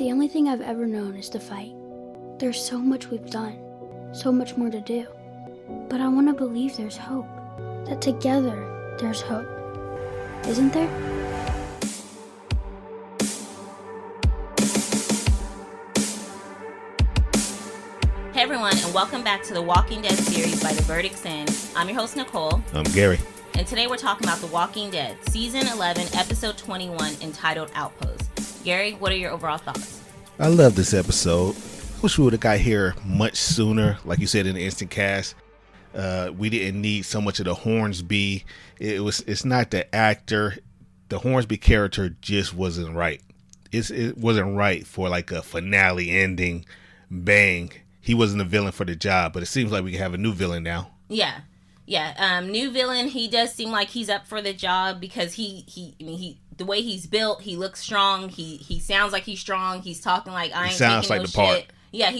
The only thing I've ever known is to fight. There's so much we've done, so much more to do. But I want to believe there's hope. That together, there's hope. Isn't there? Hey everyone, and welcome back to the Walking Dead series by The Verdict's End. I'm your host, Nicole. I'm Gary. And today we're talking about The Walking Dead, Season 11, Episode 21, entitled Outpost. Gary, what are your overall thoughts? I love this episode. Wish we would have got here much sooner, like you said in the instant cast. We didn't need so much of the Hornsby. It's not the actor. The Hornsby character just wasn't right. It wasn't right for like a finale ending bang. He wasn't a villain for the job, but it seems like we have a new villain now. Yeah. New villain. He does seem like he's up for the job because he the way he's built, he looks strong. He sounds like he's strong. He's talking like I ain't sounds taking like no the part. shit. Yeah,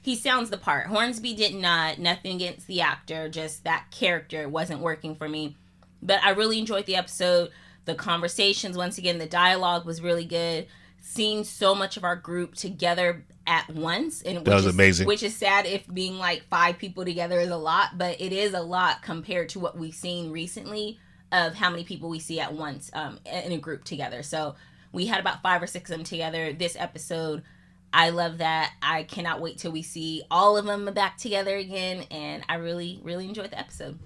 he sounds the part. Hornsby did not. Nothing against the actor, just that character wasn't working for me. But I really enjoyed the episode. The conversations, once again, the dialogue was really good. Seeing so much of our group together at once, and that was amazing. Which is sad if being like 5 people together is a lot, but it is a lot compared to what we've seen recently of how many people we see at once in a group together. So we had about 5 or 6 of them together this episode. I love that. I cannot wait till we see all of them back together again, and I really, really enjoyed the episode.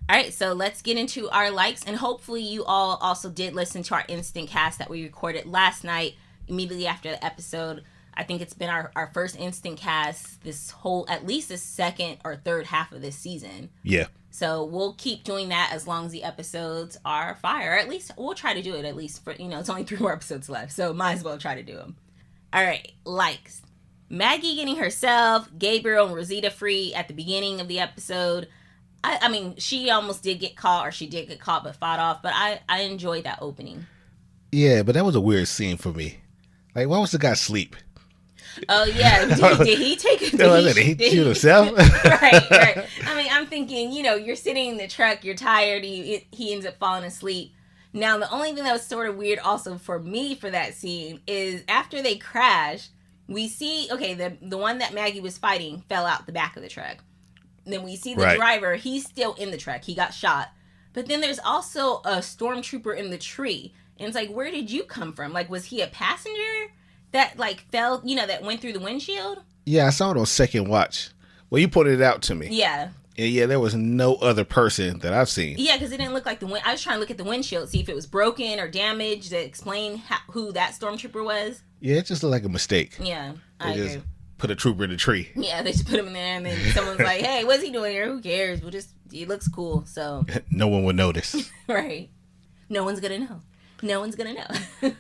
All right, so let's get into our likes, and hopefully you all also did listen to our instant cast that we recorded last night immediately after the episode. I think it's been our first instant cast at least the second or third half of this season. Yeah. So we'll keep doing that as long as the episodes are fire. Or at least we'll try to do it at least for, it's only 3 more episodes left, so might as well try to do them. All right, likes. Maggie getting herself, Gabriel, and Rosita free at the beginning of the episode. I mean, she almost did get caught, or she did get caught but fought off, but I enjoyed that opening. Yeah, but that was a weird scene for me. Like, why was the guy asleep? Oh, yeah. Did he take it? Did he shoot himself? Right. I mean, I'm thinking, you're sitting in the truck, you're tired, he ends up falling asleep. Now, the only thing that was sort of weird also for me for that scene is after they crash, we see, the one that Maggie was fighting fell out the back of the truck. Then we see the driver, he's still in the truck. He got shot. But then there's also a stormtrooper in the tree. And it's like, where did you come from? Like, was he a passenger that, fell, that went through the windshield? Yeah, I saw it on second watch. Well, you pointed it out to me. Yeah. Yeah, there was no other person that I've seen. Yeah, because it didn't look like I was trying to look at the windshield, see if it was broken or damaged, to explain who that stormtrooper was. Yeah, it just looked like a mistake. Yeah, I agree. Just put a trooper in the tree. Yeah, they just put him in there, and then someone's like, hey, what's he doing here? Who cares? He looks cool, so. No one would notice. Right. No one's going to know. No one's going to know.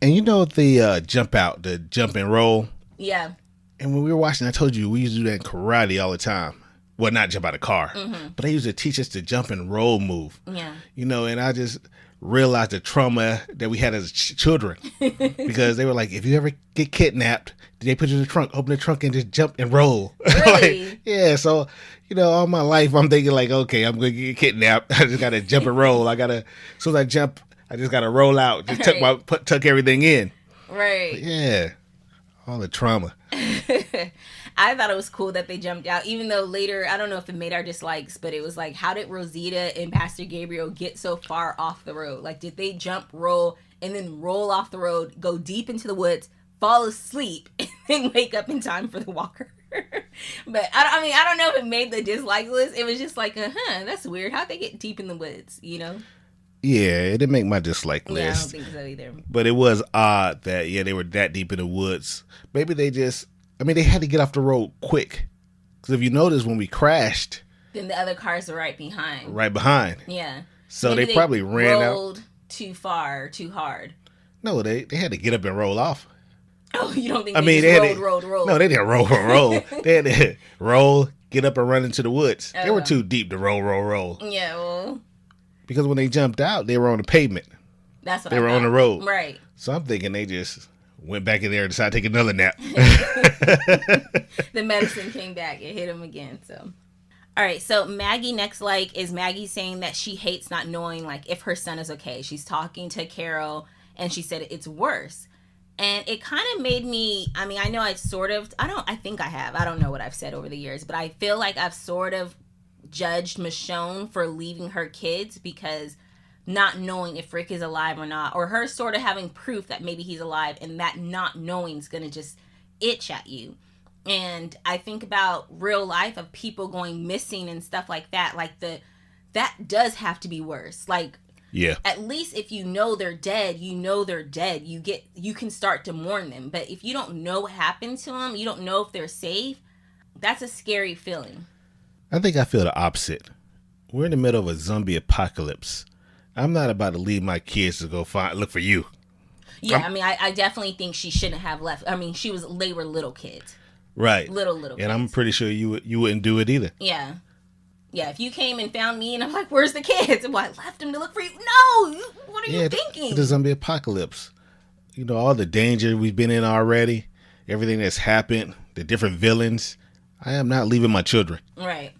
And the jump out, the jump and roll? Yeah. And when we were watching, I told you we used to do that in karate all the time. Well, not jump out of car, but they used to teach us the jump and roll move. Yeah. And I just realized the trauma that we had as children because they were like, if you ever get kidnapped, they put you in the trunk, open the trunk and just jump and roll. Really? Yeah. So, all my life I'm thinking like, okay, I'm going to get kidnapped. I just got to jump and roll. As soon as I jump, I just got to roll out, just tuck everything in. Right. But yeah. All the trauma. I thought it was cool that they jumped out, even though later, I don't know if it made our dislikes, but it was like, how did Rosita and Pastor Gabriel get so far off the road? Like, did they jump, roll, and then roll off the road, go deep into the woods, fall asleep, and then wake up in time for the walker? But, I don't know if it made the dislikes list. It was just like, that's weird. How'd they get deep in the woods, Yeah, it didn't make my dislike list. Yeah, I don't think so either. But it was odd that, they were that deep in the woods. Maybe they they had to get off the road quick. Because if you notice, when we crashed... Then the other cars were right behind. Right behind. Yeah. So maybe they probably ran out. Rolled too far, too hard. No, they had to get up and roll off. Oh, you don't think they rolled? No, they didn't roll. They had to roll, get up and run into the woods. They were too deep to roll. Yeah, well... Because when they jumped out, they were on the pavement. That's what they were on the road. Right. So I'm thinking they just went back in there and decided to take another nap. The medicine came back. It hit him again. So, all right. So Maggie next is Maggie saying that she hates not knowing if her son is okay. She's talking to Carol and she said it's worse. And it kind of made me, I mean, I know I think I have. I don't know what I've said over the years, but I feel like I've sort of judged Michonne for leaving her kids because not knowing if Rick is alive or not, or her sort of having proof that maybe he's alive, and that not knowing is going to just itch at you. And I think about real life of people going missing and stuff like that. Like that does have to be worse. Like, yeah, at least if you know they're dead, you know they're dead. You can start to mourn them. But if you don't know what happened to them, you don't know if they're safe, that's a scary feeling. I think I feel the opposite. We're in the middle of a zombie apocalypse. I'm not about to leave my kids to go look for you. Yeah, I mean, I definitely think she shouldn't have left. I mean, they were little kids. Right. Little kids. And I'm pretty sure you wouldn't do it either. Yeah. Yeah, if you came and found me and I'm like, where's the kids? And I left them to look for you. No! What are you thinking? The zombie apocalypse. You know, all the danger we've been in already, everything that's happened, the different villains. I am not leaving my children. Right.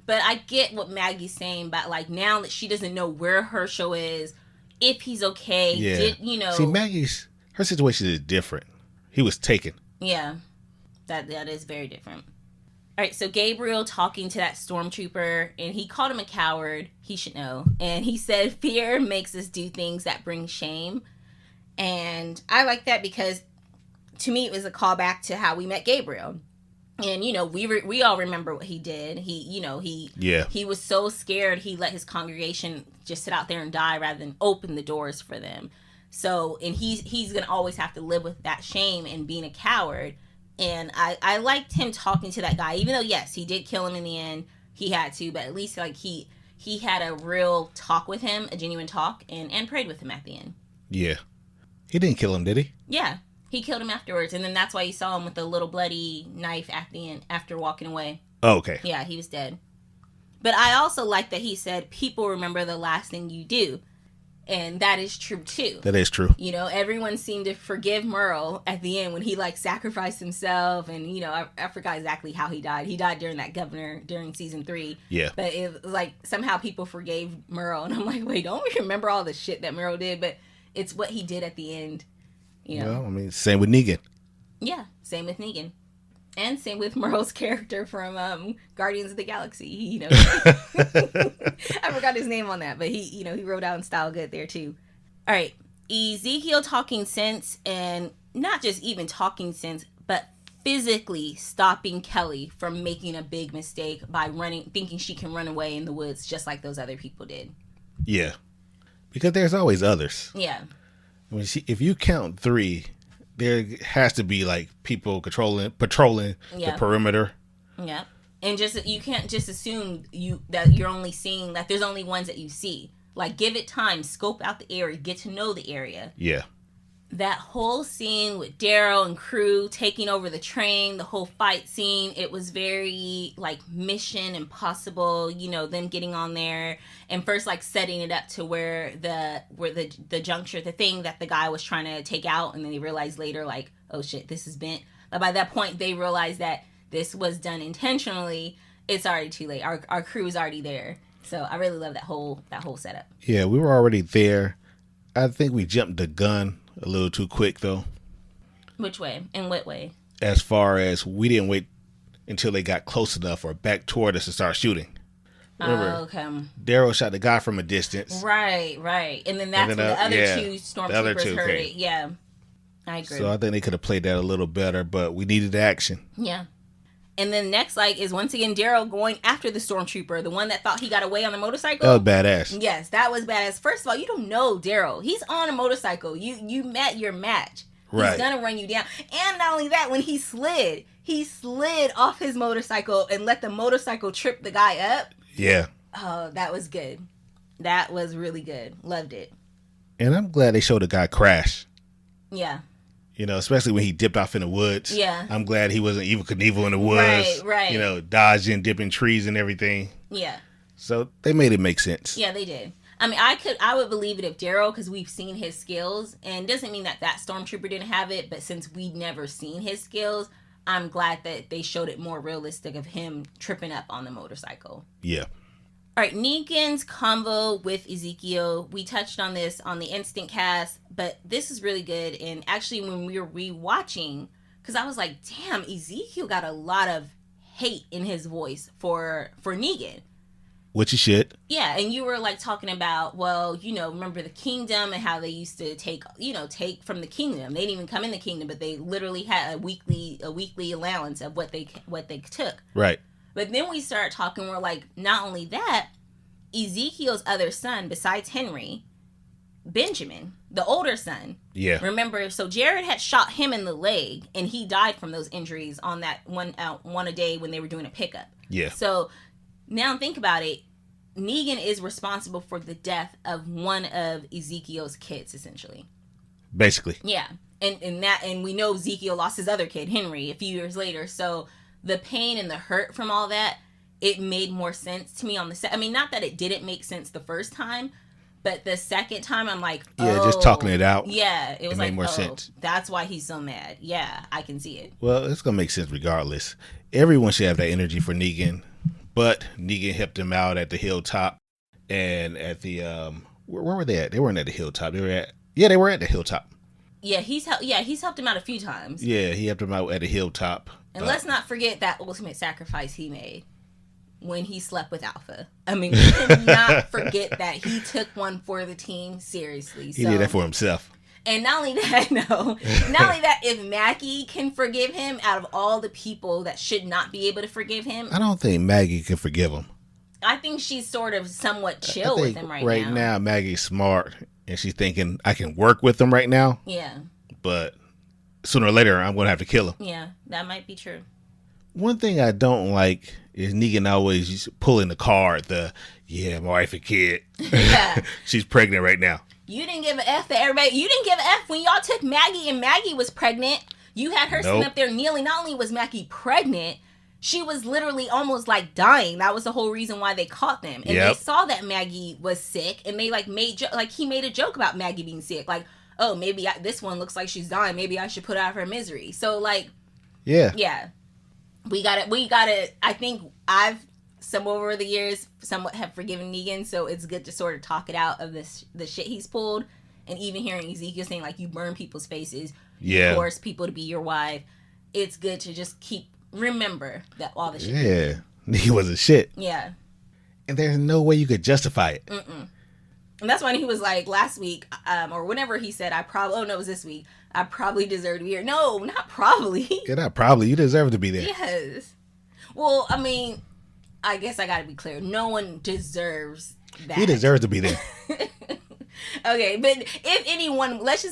But I get what Maggie's saying about, like, now that she doesn't know where Herschel is, if he's okay, Yeah. See, her situation is different. He was taken. Yeah. That is very different. All right, so Gabriel talking to that stormtrooper, and he called him a coward. He should know. And he said, fear makes us do things that bring shame. And I like that because, to me, it was a callback to how we met Gabriel. And, you know, we all remember what he did. He was so scared he let his congregation just sit out there and die rather than open the doors for them. So, and he's going to always have to live with that shame and being a coward. And I liked him talking to that guy, even though, yes, he did kill him in the end. He had to, but at least, like, he had a real talk with him, a genuine talk, and prayed with him at the end. Yeah. He didn't kill him, did he? Yeah. He killed him afterwards, and then that's why you saw him with the little bloody knife at the end after walking away. Oh, okay. Yeah, he was dead. But I also like that he said, people remember the last thing you do. And that is true, too. That is true. You know, everyone seemed to forgive Merle at the end when he, like, sacrificed himself. And, you know, I forgot exactly how he died. He died during that governor during season 3. Yeah. But it was like somehow people forgave Merle. And I'm like, wait, don't we remember all the shit that Merle did? But it's what he did at the end. You know? Well, I mean, same with Negan. Yeah, same with Negan. And same with Merle's character from Guardians of the Galaxy. You know, I forgot his name on that, but he wrote out in style good there too. All right, Ezekiel talking sense, and not just even talking sense, but physically stopping Kelly from making a big mistake by thinking she can run away in the woods just like those other people did. Yeah, because there's always others. Yeah. If you count 3. There has to be, like, people patrolling the perimeter. Yeah. And you can't just assume that you're only seeing, that there's only ones that you see. Like, give it time, scope out the area, get to know the area. Yeah. That whole scene with Daryl and crew taking over the train, the whole fight scene, it was very, like, Mission Impossible, you know, them getting on there and first, like, setting it up to where the juncture, the thing that the guy was trying to take out, and then they realized later, like, oh shit, this is bent. But by that point, they realized that this was done intentionally. It's already too late. Our crew is already there. So I really love that whole setup. Yeah, we were already there. I think we jumped the gun a little too quick, though. Which way? In what way? As far as we didn't wait until they got close enough or back toward us to start shooting. Remember, okay. Daryl shot the guy from a distance. Right. And then that's when the other two stormtroopers heard it. Yeah, I agree. So I think they could have played that a little better, but we needed the action. Yeah. And then next, like, is once again Daryl going after the stormtrooper, the one that thought he got away on the motorcycle. That was badass. Yes, that was badass. First of all, you don't know Daryl. He's on a motorcycle. You met your match. Right. He's gonna run you down. And not only that, when he slid off his motorcycle and let the motorcycle trip the guy up. Yeah. Oh, that was good. That was really good. Loved it. And I'm glad they showed the guy crash. Yeah. You know, especially when he dipped off in the woods. Yeah. I'm glad he wasn't Evel Knievel in the woods. Right. You know, dodging, dipping trees and everything. Yeah. So they made it make sense. Yeah, they did. I mean, I would believe it if Daryl, because we've seen his skills, and it doesn't mean that stormtrooper didn't have it, but since we'd never seen his skills, I'm glad that they showed it more realistic of him tripping up on the motorcycle. Yeah. All right, Negan's convo with Ezekiel. We touched on this on the instant cast, but this is really good. And actually, when we were rewatching, because I was like, damn, Ezekiel got a lot of hate in his voice for Negan. Which you should. Yeah, and you were like talking about, well, remember the kingdom and how they used to take from the kingdom. They didn't even come in the kingdom, but they literally had a weekly allowance of what they took. Right. But then we start talking, we're like, not only that, Ezekiel's other son, besides Henry, Benjamin, the older son. Yeah. Remember, so Jared had shot him in the leg, and he died from those injuries on that one a day when they were doing a pickup. Yeah. So now think about it. Negan is responsible for the death of one of Ezekiel's kids, essentially. Basically. Yeah. And we know Ezekiel lost his other kid, Henry, a few years later. So the pain and the hurt from all that, it made more sense to me on the set. I mean, not that it didn't make sense the first time, but the second time I'm like, yeah, just talking it out. Yeah, it was made more sense. That's why he's so mad. Yeah, I can see it. Well, it's gonna make sense regardless. Everyone should have that energy for Negan, but Negan helped him out at the hilltop and at the where were they at? They weren't at the hilltop. They were at the hilltop. Yeah, he's helped him out a few times. Yeah, he helped him out at the hilltop. And let's not forget that ultimate sacrifice he made when he slept with Alpha. I mean, we cannot forget that he took one for the team seriously. He did that for himself. And not only that, if Maggie can forgive him, out of all the people that should not be able to forgive him, I don't think Maggie can forgive him. I think she's sort of somewhat chill with him right now. Right now, Maggie's smart, and she's thinking, I can work with him right now. Yeah. But sooner or later, I'm going to have to kill him. Yeah, that might be true. One thing I don't like is Negan always pulling the card, my wife and kid. Yeah. She's pregnant right now. You didn't give an F to everybody. You didn't give an F when y'all took Maggie and Maggie was pregnant. You had her sitting up there kneeling. Not only was Maggie pregnant, she was literally almost like dying. That was the whole reason why they caught them. And they saw that Maggie was sick, and they he made a joke about Maggie being sick. Like, oh, maybe this one looks like she's dying. Maybe I should put out her misery. So like, yeah. We got it. I think I've over the years somewhat have forgiven Negan, so it's good to sort of talk it out of the shit he's pulled. And even hearing Ezekiel saying like, you burn people's faces, you force people to be your wife. It's good to just remember that all the shit. Yeah, he was a shit. Yeah, and there's no way you could justify it. And that's when he was like last week, or whenever he said, it was this week. I probably deserve to be here. No, not probably. Yeah, not probably. You deserve to be there. Yes. Well, I mean, I guess I got to be clear. No one deserves that. He deserves to be there. Okay, but if anyone was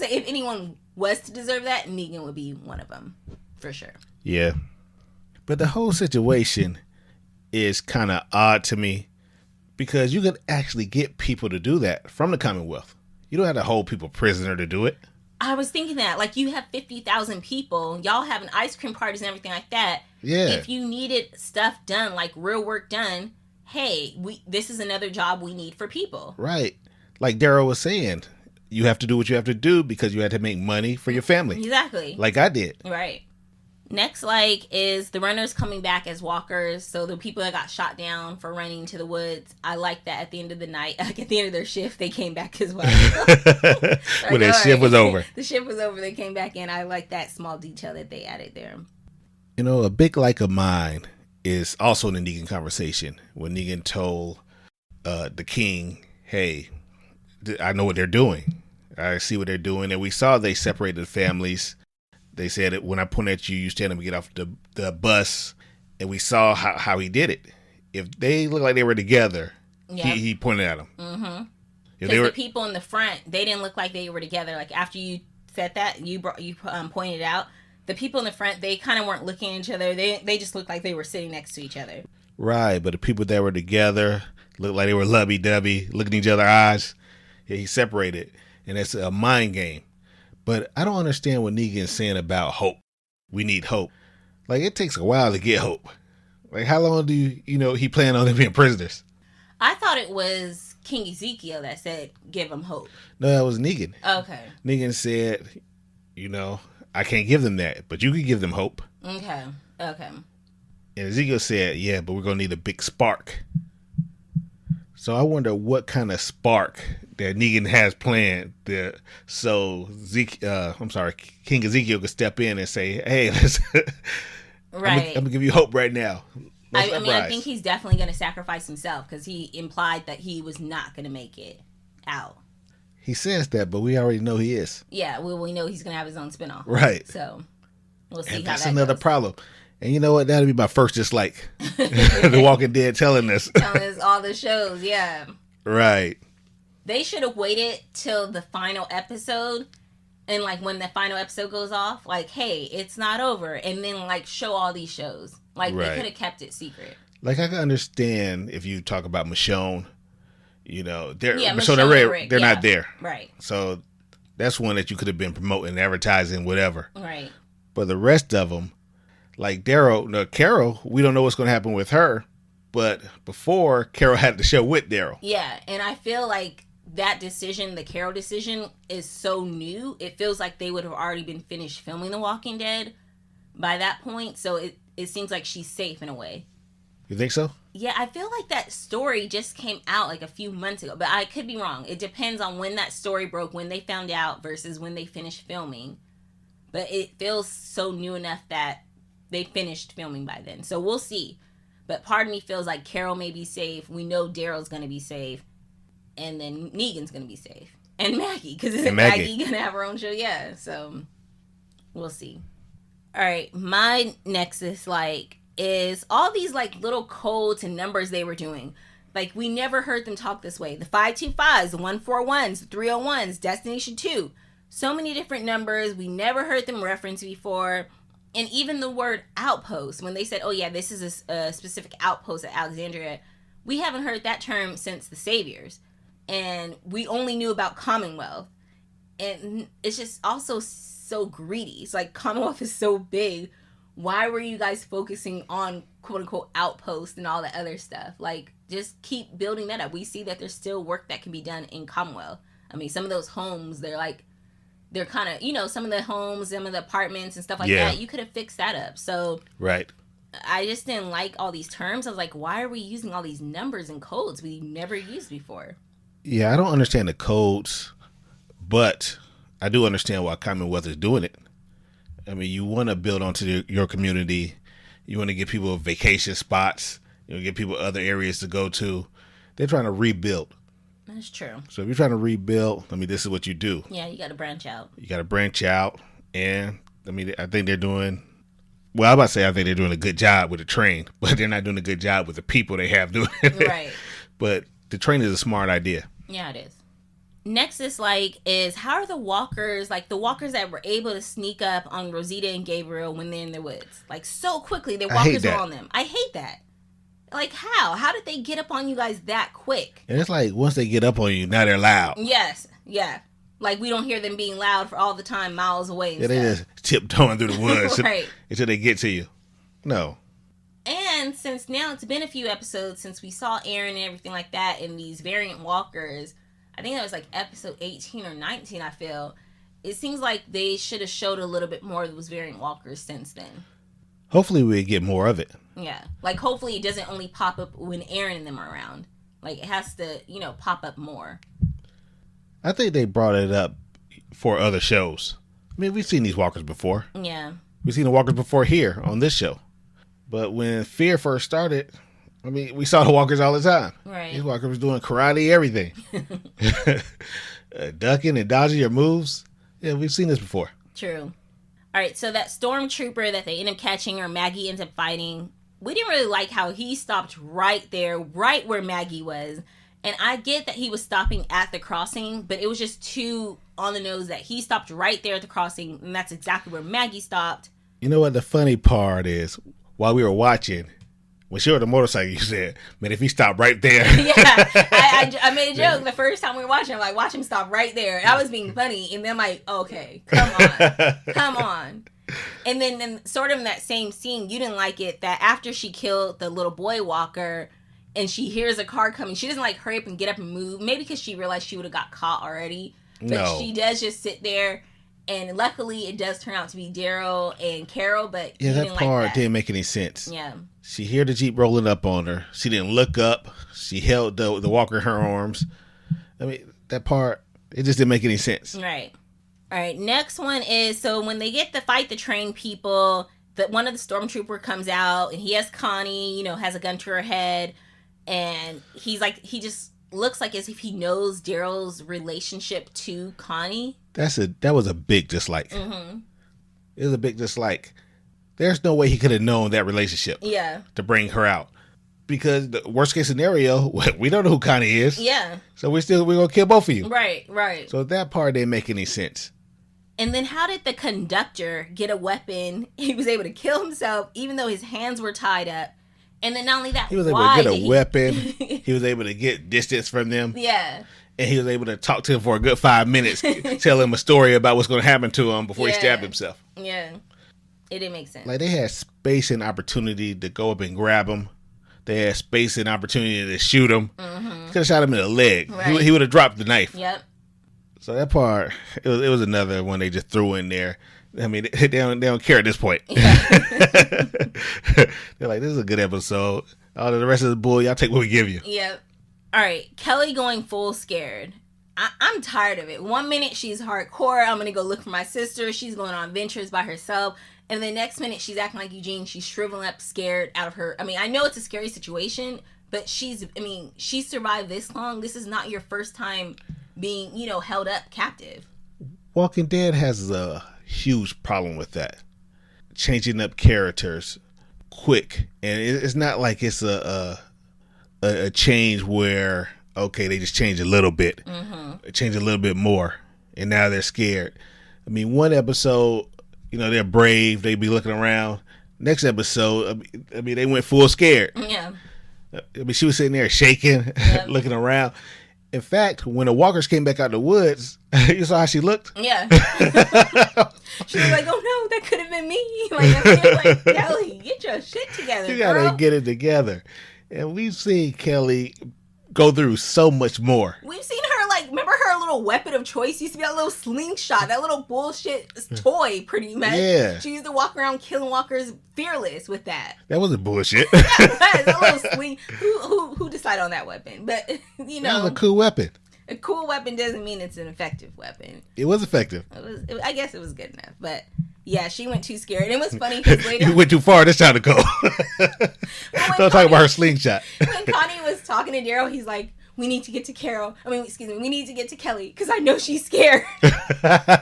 to deserve that, Negan would be one of them, for sure. Yeah. But the whole situation is kind of odd to me because you could actually get people to do that from the Commonwealth. You don't have to hold people prisoner to do it. I was thinking that, like, you have 50,000 people, y'all having ice cream parties and everything like that. Yeah. If you needed stuff done, like real work done, hey, this is another job we need for people. Right. Like Daryl was saying, you have to do what you have to do because you had to make money for your family. Exactly. Like I did. Right. Next, is the runners coming back as walkers. So the people that got shot down for running to the woods, I like that at the end of the night, like at the end of their shift, they came back as well. When their shift was over. The shift was over, they came back in. I like that small detail that they added there. You know, a big like of mine is also in the Negan conversation. When Negan told the king, hey, I know what they're doing. I see what they're doing. And we saw they separated the families. They said that when I point at you, you stand up and get off the bus. And we saw how he did it. If they look like they were together, he pointed at them. Mm-hmm. Because the people in the front, they didn't look like they were together. Like after you said that, you pointed out, the people in the front, they kind of weren't looking at each other. They just looked like they were sitting next to each other. Right, but the people that were together looked like they were lovey-dovey, looking in each other's eyes. Yeah, he separated. And it's a mind game. But I don't understand what Negan's saying about hope. We need hope. Like, it takes a while to get hope. Like, how long do he plan on them being prisoners? I thought it was King Ezekiel that said, give them hope. No, that was Negan. Okay. Negan said, I can't give them that, but you can give them hope. Okay. And Ezekiel said, yeah, but we're going to need a big spark. So I wonder what kind of spark that Negan has planned there, so King Ezekiel could step in and say, "Hey, let's." Right. I'm gonna give you hope right now. I think he's definitely going to sacrifice himself because he implied that he was not going to make it out. He says that, but we already know he is. Yeah, we know he's going to have his own spinoff. Right. So we'll see And how that's that another goes. problem. And you know what? That'll be my first dislike. The Walking Dead telling us. Telling us all the shows, yeah. Right. They should have waited till the final episode, and like when the final episode goes off, like, hey, it's not over, and then like show all these shows. Like Right. they could have kept it secret. Like I can understand if you talk about Michonne, they're Michonne and Ray, Rick, they're not there. Right. So that's one that you could have been promoting, advertising, whatever. Right. But the rest of them, like Carol, we don't know what's going to happen with her. But before, Carol had the show with Daryl. Yeah, and I feel like that decision, the Carol decision, is so new. It feels like they would have already been finished filming The Walking Dead by that point. So it seems like she's safe in a way. You think so? Yeah, I feel like that story just came out like a few months ago, but I could be wrong. It depends on when that story broke, when they found out versus when they finished filming. But it feels so new enough that they finished filming by then. So we'll see. But part of me feels like Carol may be safe. We know Daryl's going to be safe. And then Negan's going to be safe. And Maggie, because isn't Maggie going to have her own show? Yeah, so we'll see. All right, my nexus, is all these little codes and numbers they were doing. Like, we never heard them talk this way. The 525s, the 141s, the 301s, Destination 2. So many different numbers. We never heard them referenced before. And even the word outpost, when they said, oh yeah, this is a specific outpost at Alexandria, we haven't heard that term since the Saviors. And we only knew about Commonwealth. And it's just also so greedy. It's like Commonwealth is so big. Why were you guys focusing on quote unquote outpost and all that other stuff? Like, just keep building that up. We see that there's still work that can be done in Commonwealth. I mean, some of those homes, they're kind of, some of the homes, some of the apartments and stuff like that, you could have fixed that up. So right. I just didn't like all these terms. I was like, why are we using all these numbers and codes we never used before? Yeah, I don't understand the codes, but I do understand why Commonwealth is doing it. I mean, you want to build onto your community. You want to give people vacation spots. Give people other areas to go to. They're trying to rebuild. That's true. So if you're trying to rebuild, this is what you do. Yeah, you got to branch out. You got to branch out. And, I think they're doing... Well, I'm about to say I think they're doing a good job with the train, but they're not doing a good job with the people they have doing it. Right. But the train is a smart idea. Yeah, it is. Nexus, is how are the walkers, the walkers that were able to sneak up on Rosita and Gabriel when they're in the woods? So quickly, the walkers were on them. I hate that. How? How did they get up on you guys that quick? And it's once they get up on you, now they're loud. Yes. Yeah. We don't hear them being loud for all the time miles away and stuff. They just tiptoeing through the woods right. until they get to you. No. And since now it's been a few episodes since we saw Aaron and everything like that and these variant walkers, I think that was episode 18 or 19, I feel. It seems like they should have showed a little bit more of those variant walkers since then. Hopefully we get more of it. Yeah. Hopefully it doesn't only pop up when Aaron and them are around. It has to, pop up more. I think they brought it up for other shows. We've seen these walkers before. Yeah. We've seen the walkers before here on this show. But when Fear first started, we saw the walkers all the time. Right. These walkers was doing karate, everything. Ducking and dodging your moves. Yeah, we've seen this before. True. All right, so that stormtrooper that they end up catching or Maggie ends up fighting, we didn't really like how he stopped right there, right where Maggie was. And I get that he was stopping at the crossing, but it was just too on the nose that he stopped right there at the crossing, and that's exactly where Maggie stopped. You know what the funny part is? While we were watching, when she was on the motorcycle, you said, man, if he stopped right there. Yeah, I made a joke the first time we were watching. I'm like, watch him stop right there. And I was being funny, and then I'm like, okay, come on. And then sort of in that same scene, you didn't like it that after she killed the little boy walker, and she hears a car coming, she doesn't hurry up and get up and move. Maybe because she realized she would have got caught already. But no. She does just sit there And luckily, it does turn out to be Daryl and Carol, but Yeah, he that didn't part like that. didn't make any sense. Yeah. She heard the Jeep rolling up on her. She didn't look up. She held the walker in her arms. I mean, that part, it just didn't make any sense. Right. All right. Next one is, so when they get to fight the train people, that one of the stormtrooper comes out and he has Connie, has a gun to her head. And he's like, he just looks like as if he knows Daryl's relationship to Connie. That was a big dislike. Mm-hmm. It was a big dislike. There's no way he could have known that relationship. Yeah. To bring her out. Because the worst case scenario, we don't know who Connie is. Yeah. So we're going to kill both of you. Right. So that part didn't make any sense. And then how did the conductor get a weapon? He was able to kill himself even though his hands were tied up. And then not only that, he was able to get a weapon. He was able to get distance from them. Yeah. And he was able to talk to him for a good 5 minutes, tell him a story about what's going to happen to him before he stabbed himself. Yeah. It didn't make sense. Like, they had space and opportunity to go up and grab him. They had space and opportunity to shoot him. Mm-hmm. Could have shot him in the leg. Right. He would have dropped the knife. Yep. So that part, it was another one they just threw in there. I mean, they don't care at this point. Yeah. They're like, this is a good episode. All the rest of the bull, y'all take what we give you. Yep. All right, Kelly going full scared. I'm tired of it. 1 minute she's hardcore. I'm going to go look for my sister. She's going on adventures by herself. And the next minute she's acting like Eugene. She's shriveling up, scared out of her. I mean, I know it's a scary situation, but she survived this long. This is not your first time being, held up captive. Walking Dead has a huge problem with that. Changing up characters quick. And it's not like it's a change where, okay, they just change a little bit. Mm-hmm. Change a little bit more. And now they're scared. I mean, one episode, they're brave. They be looking around. Next episode, they went full scared. Yeah. She was sitting there shaking, looking around. In fact, when the walkers came back out of the woods, you saw how she looked? Yeah. She was like, oh no, that could have been me. Like, Kelly, get your shit together, you gotta get it together. And we've seen Kelly go through so much more. We've seen her, remember her little weapon of choice used to be that little slingshot, that little bullshit toy, pretty much. Yeah. She used to walk around killing walkers fearless with that. That wasn't bullshit. Yeah, it was. That little sling. Who decided on that weapon? But, That was a cool weapon. A cool weapon doesn't mean it's an effective weapon. It was effective. I guess it was good enough. But, yeah, she went too scared. It was funny because later... You went too far this time to go. Don't talk about her slingshot. When Connie was talking to Daryl, he's like, we need to get to Carol. we need to get to Kelly because I know she's scared. I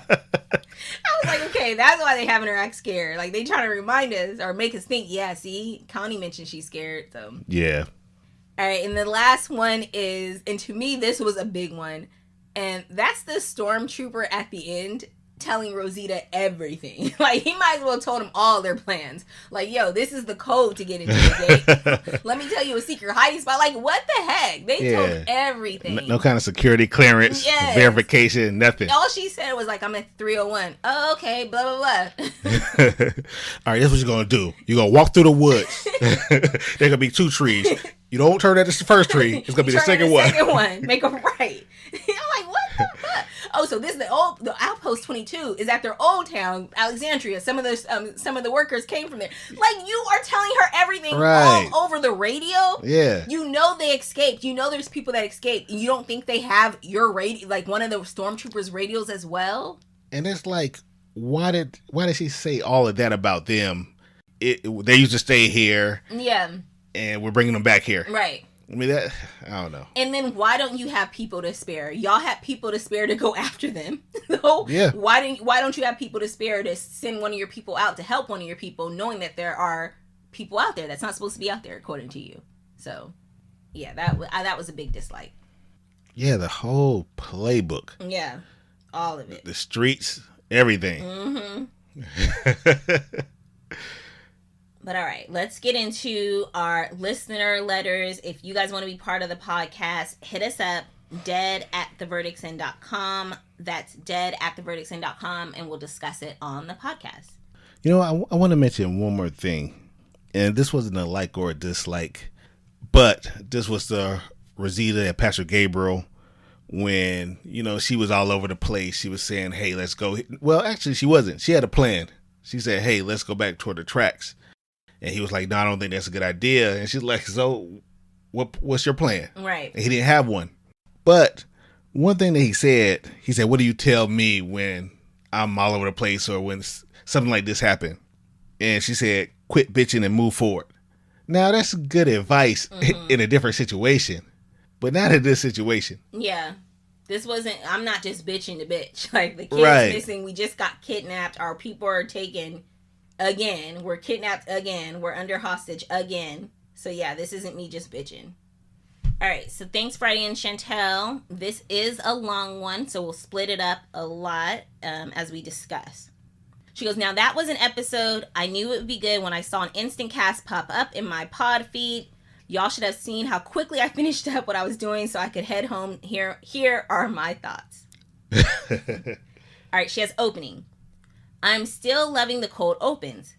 was like, okay, that's why they having her act scared. Like, they trying to remind us or make us think, yeah, see, Connie mentioned she's scared. So yeah. All right, and the last one is, and to me, this was a big one, and that's the stormtrooper at the end telling Rosita everything. Like, he might as well have told him all their plans. Like, yo, this is the code to get into the gate. Let me tell you a secret hiding spot. Like, what the heck? They told everything. No kind of security clearance, verification, nothing. All she said was like, I'm at 301. Oh, okay, blah, blah, blah. All right, this is what you're going to do. You're going to walk through the woods. There's going to be 2 trees. You don't turn at the first tree. It's going to be the second one. Make a right. I'm like, what the fuck? Oh, so this is the Outpost 22 is at their old town, Alexandria. Some of the workers came from there. Like, you are telling her everything all over the radio. Yeah. You know they escaped. You know there's people that escaped. You don't think they have your radio, like one of the stormtroopers' radios as well? And it's like, why did she say all of that about them? They used to stay here. Yeah. And we're bringing them back here. Right. I mean, I don't know. And then why don't you have people to spare? Y'all had people to spare to go after them. So yeah. Why don't you have people to spare to send one of your people out to help one of your people, knowing that there are people out there that's not supposed to be out there, according to you? So, yeah, that was a big dislike. Yeah, the whole playbook. Yeah, all of it. The streets, everything. Mm-hmm. But all right, let's get into our listener letters. If you guys want to be part of the podcast, hit us up, dead@theverdictsend.com. That's dead@theverdictsend.com, and we'll discuss it on the podcast. You know, I want to mention one more thing. And this wasn't a like or a dislike, but this was the Rosita and Pastor Gabriel when, she was all over the place. She was saying, hey, let's go. Well, actually, she wasn't. She had a plan. She said, hey, let's go back toward the tracks. And he was like, no, I don't think that's a good idea. And she's like, so what's your plan? Right. And he didn't have one. But one thing that he said, what do you tell me when I'm all over the place or when something like this happened? And she said, quit bitching and move forward. Now, that's good advice in a different situation, but not in this situation. Yeah. This wasn't, I'm not just bitching to bitch. Like, the kid's missing. We just got kidnapped. Our people are taken again. We're kidnapped again. We're under hostage again. So, yeah, this isn't me just bitching. All right. So, thanks, Friday and Chantel. This is a long one, so we'll split it up a lot as we discuss. She goes, now that was an episode I knew it would be good when I saw an instant cast pop up in my pod feed. Y'all should have seen how quickly I finished up what I was doing so I could head home. Here are my thoughts. All right, she has opening. I'm still loving the cold opens.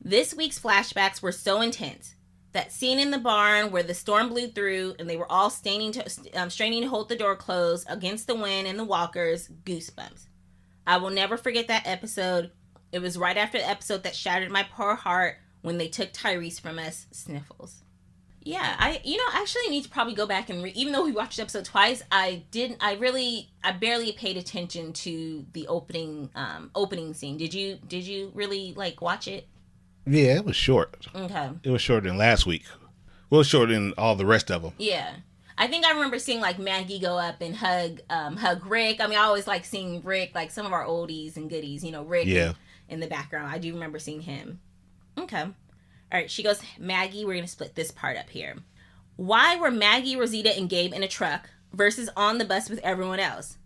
This week's flashbacks were so intense. That scene in the barn where the storm blew through and they were all straining to hold the door closed against the wind and the walkers, goosebumps. I will never forget that episode. It was right after the episode that shattered my poor heart when they took Tyrese from us, sniffles. Yeah, I actually need to probably go back and even though we watched the episode twice, I barely paid attention to the opening scene. Did you really watch it? Yeah, it was short. Okay. It was shorter than last week. Well, shorter than all the rest of them. Yeah. I think I remember seeing Maggie go up and hug Rick. I mean, I always like seeing Rick, some of our oldies and goodies, Rick. Yeah. In the background. I do remember seeing him. Okay. All right. She goes, Maggie, we're going to split this part up here. Why were Maggie, Rosita, and Gabe in a truck versus on the bus with everyone else?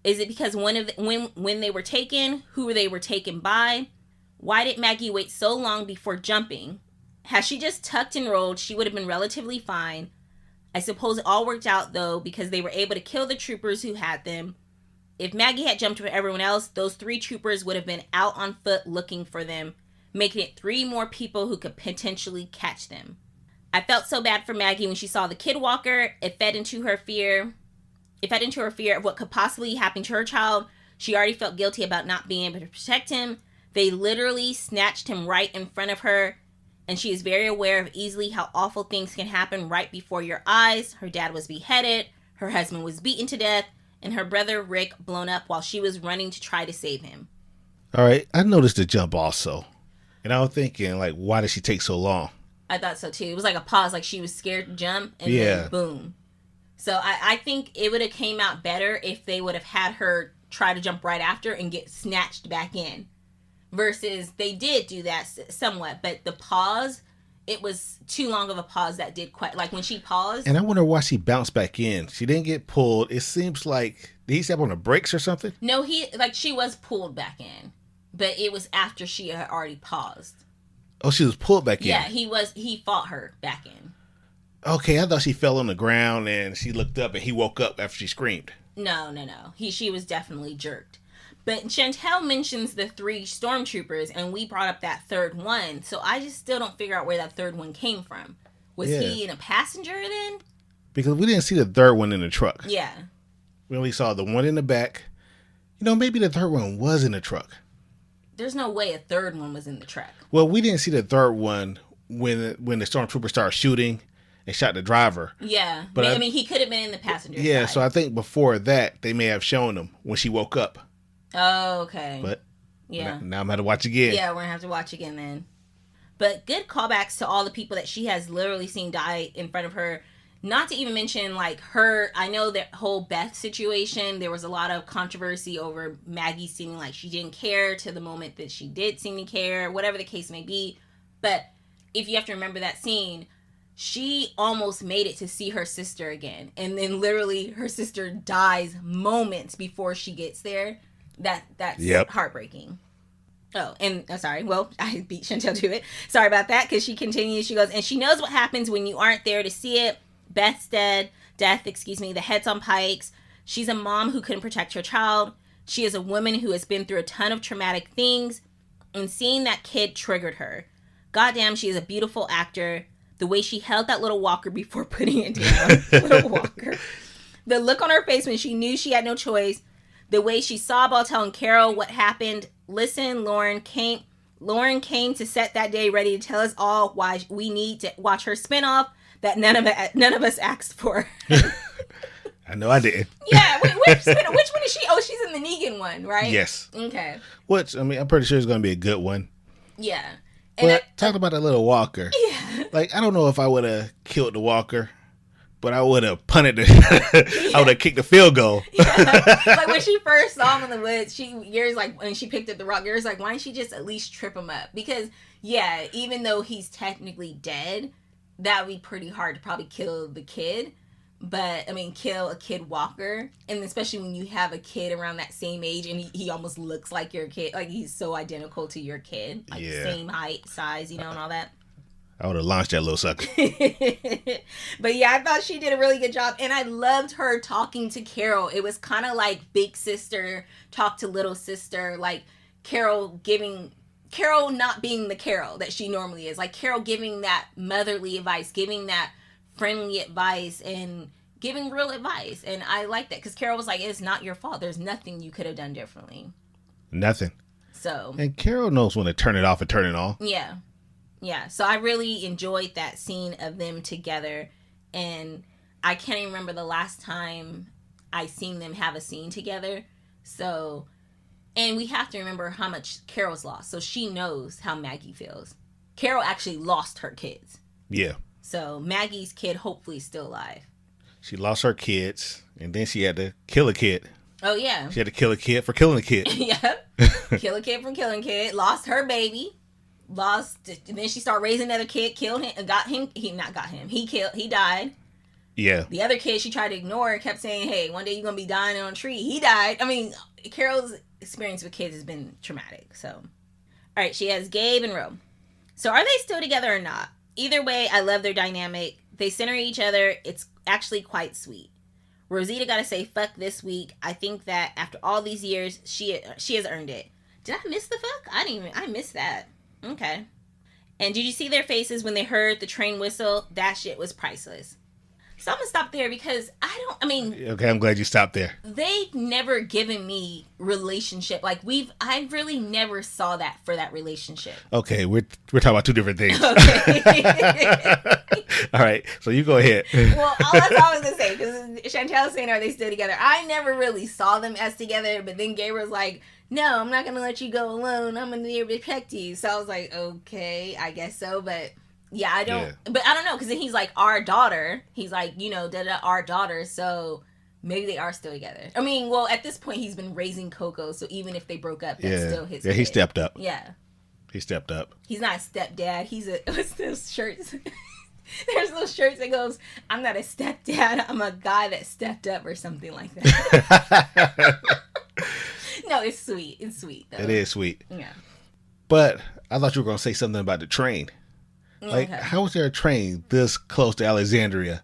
Is it because when they were taken, who they were taken by? Why did Maggie wait so long before jumping? Had she just tucked and rolled, she would have been relatively fine. I suppose it all worked out, though, because they were able to kill the troopers who had them. If Maggie had jumped with everyone else, those 3 troopers would have been out on foot looking for them, making it 3 more people who could potentially catch them. I felt so bad for Maggie when she saw the kid walker. It fed into her fear of what could possibly happen to her child. She already felt guilty about not being able to protect him. They literally snatched him right in front of her, and she is very aware of easily how awful things can happen right before your eyes. Her dad was beheaded, her husband was beaten to death, and her brother Rick blown up while she was running to try to save him. All right, I noticed the jump also. And I was thinking, why did she take so long? I thought so too. It was like a pause, she was scared to jump, and then boom. So I think it would have came out better if they would have had her try to jump right after and get snatched back in. Versus they did do that somewhat, but the pause, it was too long of a pause that did quite, when she paused. And I wonder why she bounced back in. She didn't get pulled. It seems like, did he step on the brakes or something? No, she was pulled back in, but it was after she had already paused. Oh, she was pulled back in? Yeah, he fought her back in. Okay, I thought she fell on the ground and she looked up and he woke up after she screamed. No. She was definitely jerked. But Chantel mentions the 3 stormtroopers, and we brought up that third one. So I just still don't figure out where that third one came from. Was he in a passenger then? Because we didn't see the third one in the truck. Yeah. We only saw the one in the back. Maybe the third one was in the truck. There's no way a third one was in the truck. Well, we didn't see the third one when the stormtrooper started shooting and shot the driver. Yeah. But he could have been in the passenger side. Yeah, so I think before that, they may have shown him when she woke up. Oh, okay. But yeah, now I'm going to have to watch again. Yeah, we're going to have to watch again then. But good callbacks to all the people that she has literally seen die in front of her. Not to even mention, her, I know that whole Beth situation, there was a lot of controversy over Maggie seeming like she didn't care to the moment that she did seem to care, whatever the case may be. But if you have to remember that scene, she almost made it to see her sister again. And then literally her sister dies moments before she gets there. That's heartbreaking. Oh, and sorry. Well, I beat Chantel to it. Sorry about that, because she continues. She goes, and she knows what happens when you aren't there to see it. Beth's death, the head's on pikes. She's a mom who couldn't protect her child. She is a woman who has been through a ton of traumatic things, and seeing that kid triggered her. Goddamn, she is a beautiful actor. The way she held that little walker before putting it down. Little walker. The look on her face when she knew she had no choice. The way she sobbed while telling Carol what happened. Listen, Lauren came to set that day ready to tell us all why we need to watch her spinoff that none of us asked for. I know I didn't. Yeah, which one is she? Oh, she's in the Negan one, right? Yes. Okay. Which, I mean, I'm pretty sure it's going to be a good one. Yeah. And But talk about that little walker. Yeah. Like, I don't know if I would have killed the walker, but I would have punted it. I would have kicked the field goal. Yeah. Like when she first saw him in the woods, Gary's like, when she picked up the rock, Gary's like, why didn't she just at least trip him up? Because, yeah, even though he's technically dead, that would be pretty hard to probably kill the kid. But, I mean, kill a kid walker. And especially when you have a kid around that same age and he almost looks like your kid. Like, he's so identical to your kid. Like, same height, size, and all that. I would have launched that little sucker. But, yeah, I thought she did a really good job. And I loved her talking to Carol. It was kind of like big sister talk to little sister. Like, Carol not being the Carol that she normally is. Like, Carol giving that motherly advice, giving that friendly advice and giving real advice. And I like that because Carol was like, it's not your fault. There's nothing you could have done differently. Nothing. So. And Carol knows when to turn it off and turn it on. Yeah. Yeah. So I really enjoyed that scene of them together. And I can't even remember the last time I seen them have a scene together. So, and we have to remember how much Carol's lost. So she knows how Maggie feels. Carol actually lost her kids. Yeah. So Maggie's kid hopefully is still alive. She lost her kids, and then she had to kill a kid. Oh, yeah. She had to kill a kid for killing a kid. Yep. Kill a kid from killing a kid. Lost her baby. And then she started raising another kid. Killed him. Got him. He died. Yeah. The other kid she tried to ignore and kept saying, hey, one day you're going to be dying on a tree. He died. I mean, Carol's experience with kids has been traumatic. So, all right. She has Gabe and Ro. So are they still together or not? Either way, I love their dynamic. They center each other. It's actually quite sweet. Rosita got to say fuck this week. I think that after all these years, she has earned it. Did I miss the fuck? I missed that. Okay. And did you see their faces when they heard the train whistle? That shit was priceless. So I'm going to stop there because Okay, I'm glad you stopped there. They've never given me relationship. Like I really never saw that for that relationship. Okay, we're talking about two different things. Okay. All right, so you go ahead. Well, that's all I was going to say because Chantel's saying, are they still together? I never really saw them as together, but then Gabriel's like, no, I'm not going to let you go alone. I'm going to protect you. So I was like, okay, I guess so, but... Yeah, I don't, but I don't know, because then he's like, our daughter. He's like, our daughter, so maybe they are still together. I mean, well, at this point, he's been raising Coco, so even if they broke up, that's still his kid. He stepped up. Yeah. He stepped up. He's not a stepdad. What's those shirts? There's those shirts that goes, I'm not a stepdad, I'm a guy that stepped up or something like that. No, it's sweet. It's sweet, though. It is sweet. Yeah. But I thought you were going to say something about the train. Like, how is there a train this close to Alexandria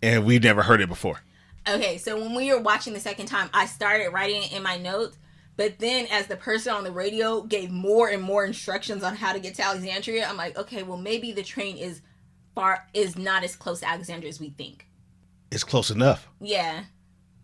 and we've never heard it before? Okay, so when we were watching the second time, I started writing it in my notes, but then as the person on the radio gave more and more instructions on how to get to Alexandria, I'm like, okay, well, maybe the train is not as close to Alexandria as we think. It's close enough. Yeah.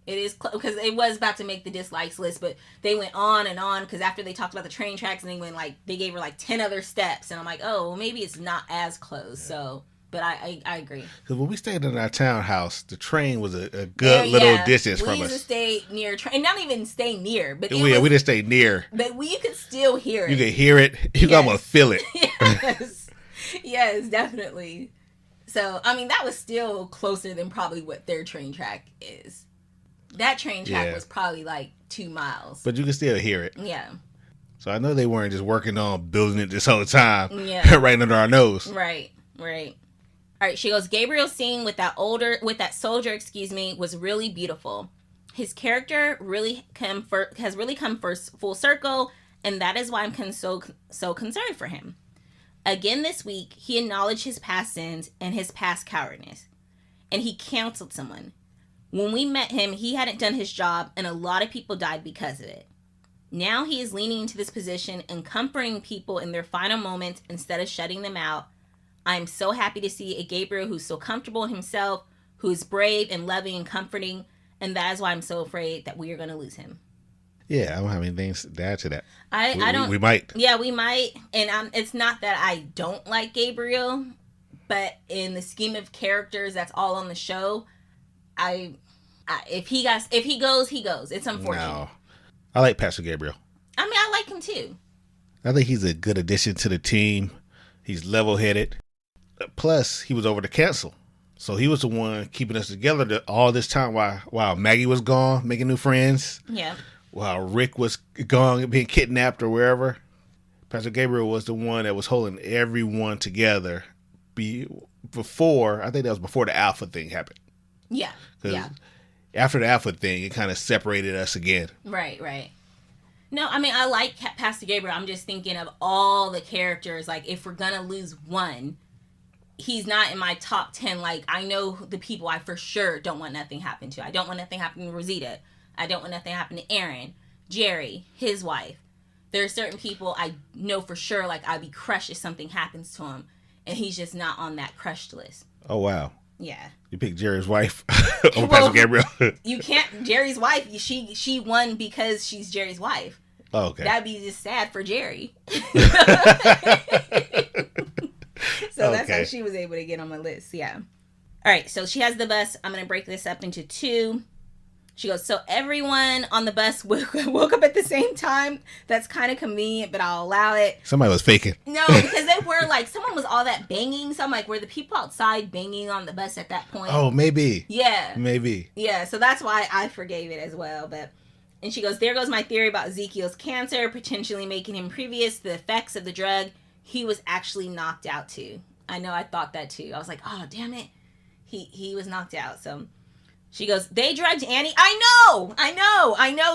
It is because it was about to make the dislikes list, but they went on and on because after they talked about the train tracks and they gave her like 10 other steps, and I'm like, oh, well, maybe it's not as close. So, but I agree. Because when we stayed in our townhouse, the train was a good little distance from us. We used to stay near train, not even stay near, but we didn't stay near. But you could still hear it. You could hear it. You could almost feel it. Yes, definitely. So I mean, that was still closer than probably what their train track is. That train track was probably like 2 miles. But you can still hear it. Yeah. So I know they weren't just working on building it this whole time. Yeah. Right under our nose. Right. All right. She goes, Gabriel's scene with that soldier, was really beautiful. His character has really come full circle, and that is why I'm so concerned for him. Again this week, he acknowledged his past sins and his past cowardness. And he counseled someone. When we met him, he hadn't done his job, and a lot of people died because of it. Now he is leaning into this position and comforting people in their final moments instead of shutting them out. I'm so happy to see a Gabriel who's so comfortable in himself, who is brave and loving and comforting. And that is why I'm so afraid that we are going to lose him. Yeah, I don't have anything to add to that. I don't. We might. Yeah, we might. And it's not that I don't like Gabriel, but in the scheme of characters that's all on the show, if he goes, he goes. It's unfortunate. No. I like Pastor Gabriel. I mean, I like him too. I think he's a good addition to the team. He's level-headed. Plus, he was over the council. So he was the one keeping us together all this time while Maggie was gone, making new friends. Yeah. While Rick was gone, being kidnapped or wherever. Pastor Gabriel was the one that was holding everyone together before, I think that was before the Alpha thing happened. Yeah. Yeah. After the Alpha thing, it kind of separated us again. Right. No, I mean, I like Pastor Gabriel. I'm just thinking of all the characters. Like, if we're going to lose one, he's not in my top 10. Like, I know the people I for sure don't want nothing happen to. I don't want nothing happen to Rosita. I don't want nothing happen to Aaron, Jerry, his wife. There are certain people I know for sure, like, I'd be crushed if something happens to him. And he's just not on that crushed list. Oh, wow. Yeah. You picked Jerry's wife over Pastor Gabriel? You can't. Jerry's wife, she won because she's Jerry's wife. Oh, okay. That'd be just sad for Jerry. So that's how she was able to get on my list. Yeah. All right. So she has the bus. I'm going to break this up into two. She goes, so everyone on the bus woke up at the same time. That's kind of convenient, but I'll allow it. Somebody was faking. No, because they were like, someone was all that banging. So I'm like, were the people outside banging on the bus at that point? Oh, maybe. Yeah. Maybe. Yeah. So that's why I forgave it as well. And she goes, there goes my theory about Ezekiel's cancer, potentially making him previous to the effects of the drug. He was actually knocked out too. I know, I thought that too. I was like, oh, damn it. He was knocked out. So she goes, they drugged Annie. I know,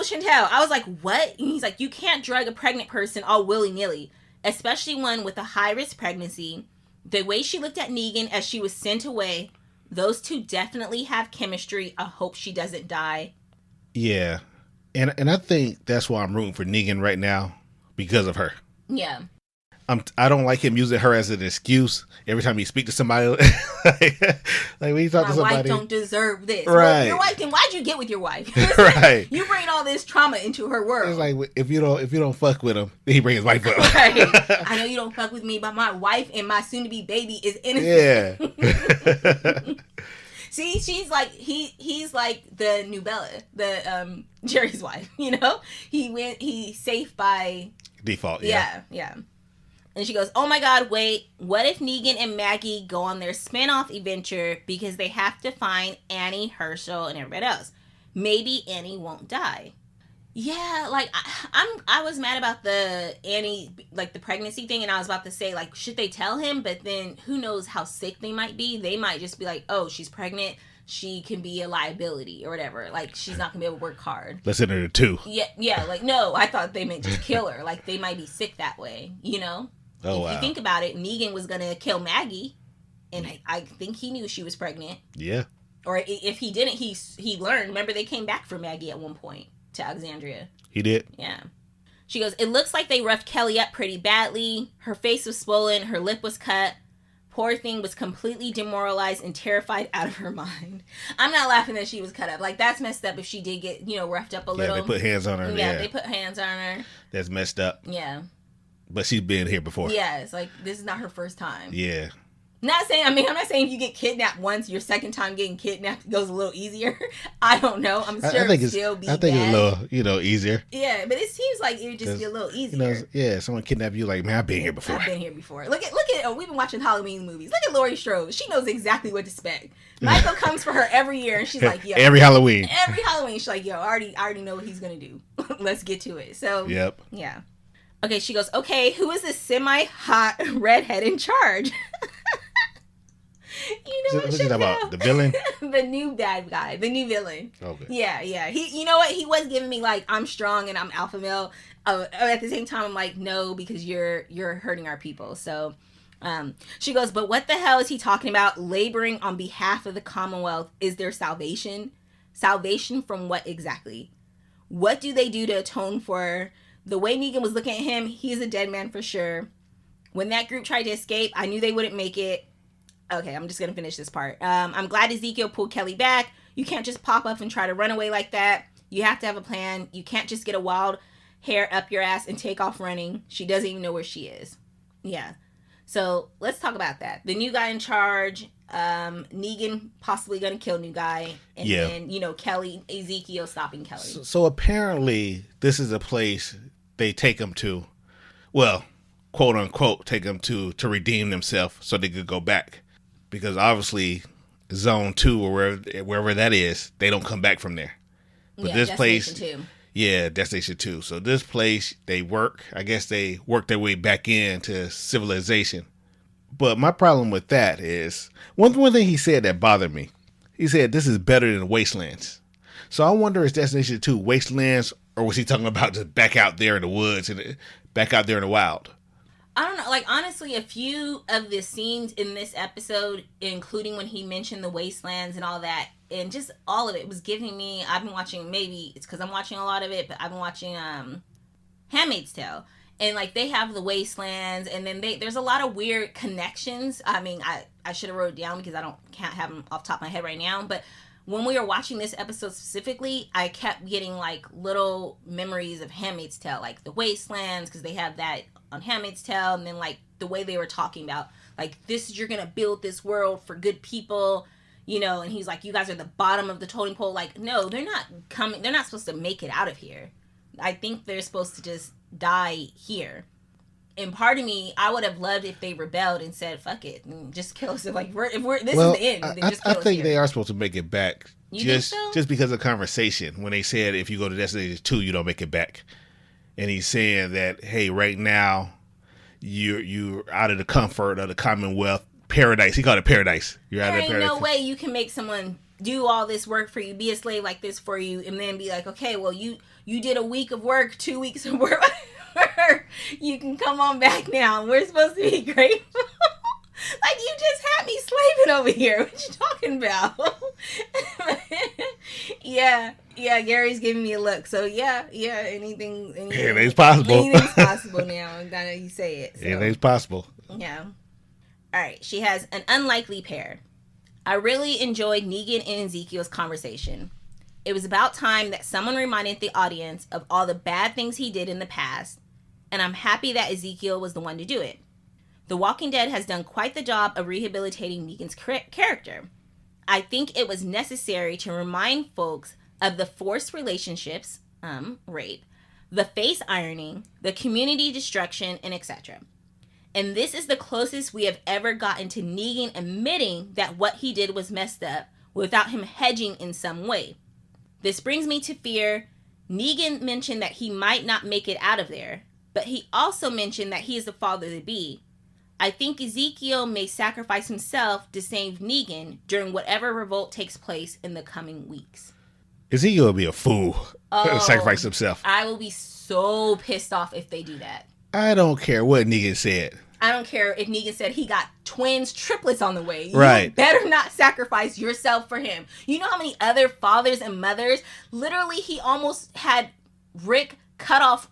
Chantel. I was like, what? And he's like, you can't drug a pregnant person all willy-nilly, especially one with a high-risk pregnancy. The way she looked at Negan as she was sent away, those two definitely have chemistry. I hope she doesn't die. Yeah. And I think that's why I'm rooting for Negan right now, because of her. Yeah. I don't like him using her as an excuse every time he speak to somebody. like when you talk to somebody, my wife don't deserve this. Right. Well, your wife. Then why'd you get with your wife? Right. You bring all this trauma into her world. It's like if you don't fuck with him, then he bring his wife up. Right. I know you don't fuck with me, but my wife and my soon-to-be baby is innocent. Yeah. See, she's like he's like the new Bella, the Jerry's wife. You know, he's safe by default. Yeah. And she goes, oh my God, wait, what if Negan and Maggie go on their spin-off adventure because they have to find Annie, Herschel, and everybody else? Maybe Annie won't die. Yeah, like, I was mad about the Annie, like, the pregnancy thing, and I was about to say, like, should they tell him? But then, who knows how sick they might be? They might just be like, oh, she's pregnant, she can be a liability, or whatever. Like, she's not gonna be able to work hard. Let's enter the two. Yeah, like, no, I thought they meant just kill her. Like, they might be sick that way, you know? Oh, if you think about it, Negan was going to kill Maggie, and I think he knew she was pregnant. Yeah. Or if he didn't, he learned. Remember, they came back for Maggie at one point to Alexandria. He did? Yeah. She goes, it looks like they roughed Kelly up pretty badly. Her face was swollen. Her lip was cut. Poor thing was completely demoralized and terrified out of her mind. I'm not laughing that she was cut up. Like, that's messed up if she did get, roughed up a little. Yeah, they put hands on her. Yeah, they put hands on her. That's messed up. Yeah. But she's been here before. Yeah, it's like, this is not her first time. Yeah. I'm not saying if you get kidnapped once, your second time getting kidnapped goes a little easier. I don't know. I'm sure it'll still be bad. I think it's a little, easier. Yeah, but it seems like it would just be a little easier. Someone kidnap you like, man, I've been here before. Look at we've been watching Halloween movies. Look at Laurie Strode. She knows exactly what to expect. Michael comes for her every year, and she's like, yo. Every Halloween, she's like, yo, I already know what he's going to do. Let's get to it. So, yep. Yeah. Okay, she goes, okay, who is this semi-hot redhead in charge? You know what about? The villain? The new bad guy. The new villain. Okay. Yeah. He, you know what? He was giving me, like, I'm strong and I'm alpha male. At the same time, I'm like, no, because you're hurting our people. So, she goes, but what the hell is he talking about? Laboring on behalf of the Commonwealth is their salvation? Salvation from what exactly? What do they do to atone for... The way Negan was looking at him, he's a dead man for sure. When that group tried to escape, I knew they wouldn't make it. Okay, I'm just going to finish this part. I'm glad Ezekiel pulled Kelly back. You can't just pop up and try to run away like that. You have to have a plan. You can't just get a wild hair up your ass and take off running. She doesn't even know where she is. Yeah. So let's talk about that. The new guy in charge, Negan possibly going to kill new guy. And then, Kelly, Ezekiel stopping Kelly. So apparently this is a place they take him to, well, quote unquote, take him to redeem themselves so they could go back. Because obviously Zone 2 or wherever that is, they don't come back from there. But this place, Destination 2. So this place, they work. I guess they work their way back into civilization. But my problem with that is, one thing he said that bothered me. He said, this is better than Wastelands. So I wonder, is Destination 2 Wastelands, or was he talking about just back out there in the woods and back out there in the wild? I don't know. Like, honestly, a few of the scenes in this episode, including when he mentioned the Wastelands and all that, and just all of it was giving me, I've been watching, maybe it's because I'm watching a lot of it, but I've been watching Handmaid's Tale. And, like, they have the Wastelands, and then there's a lot of weird connections. I mean, I should have wrote it down because can't have them off the top of my head right now. But when we were watching this episode specifically, I kept getting, like, little memories of Handmaid's Tale. Like, the Wastelands, because they have that on Handmaid's Tale. And then, like, the way they were talking about, like, you're going to build this world for good people. And he's like, you guys are the bottom of the totem pole. Like, no, they're not coming. They're not supposed to make it out of here. I think they're supposed to just die here. And part of me, I would have loved if they rebelled and said, fuck it, and just kill us. Like, this is the end. Then just kill us think here. they are supposed to make it back. You think so? Just because of conversation. When they said, if you go to Destination 2, you don't make it back. And he's saying that, hey, right now, you're out of the comfort of the Commonwealth. Paradise. He called it paradise. You're out of paradise. No way you can make someone do all this work for you, be a slave like this for you, and then be like, okay, well, you did a week of work, 2 weeks of work. You can come on back now. We're supposed to be grateful. Like, you just had me slaving over here. What you talking about? Yeah, Gary's giving me a look. So, anything's possible. Anything's possible now. Now you say it. So. Anything's possible. Yeah. All right, she has an unlikely pair. I really enjoyed Negan and Ezekiel's conversation. It was about time that someone reminded the audience of all the bad things he did in the past, and I'm happy that Ezekiel was the one to do it. The Walking Dead has done quite the job of rehabilitating Negan's character. I think it was necessary to remind folks of the forced relationships, rape, the face ironing, the community destruction, and etc. And this is the closest we have ever gotten to Negan admitting that what he did was messed up without him hedging in some way. This brings me to fear. Negan mentioned that he might not make it out of there, but he also mentioned that he is the father-to-be. I think Ezekiel may sacrifice himself to save Negan during whatever revolt takes place in the coming weeks. Ezekiel will be a fool to sacrifice himself. I will be so pissed off if they do that. I don't care what Negan said. I don't care if Negan said he got triplets on the way. You better not sacrifice yourself for him. You know how many other fathers and mothers, literally he almost had Rick cut off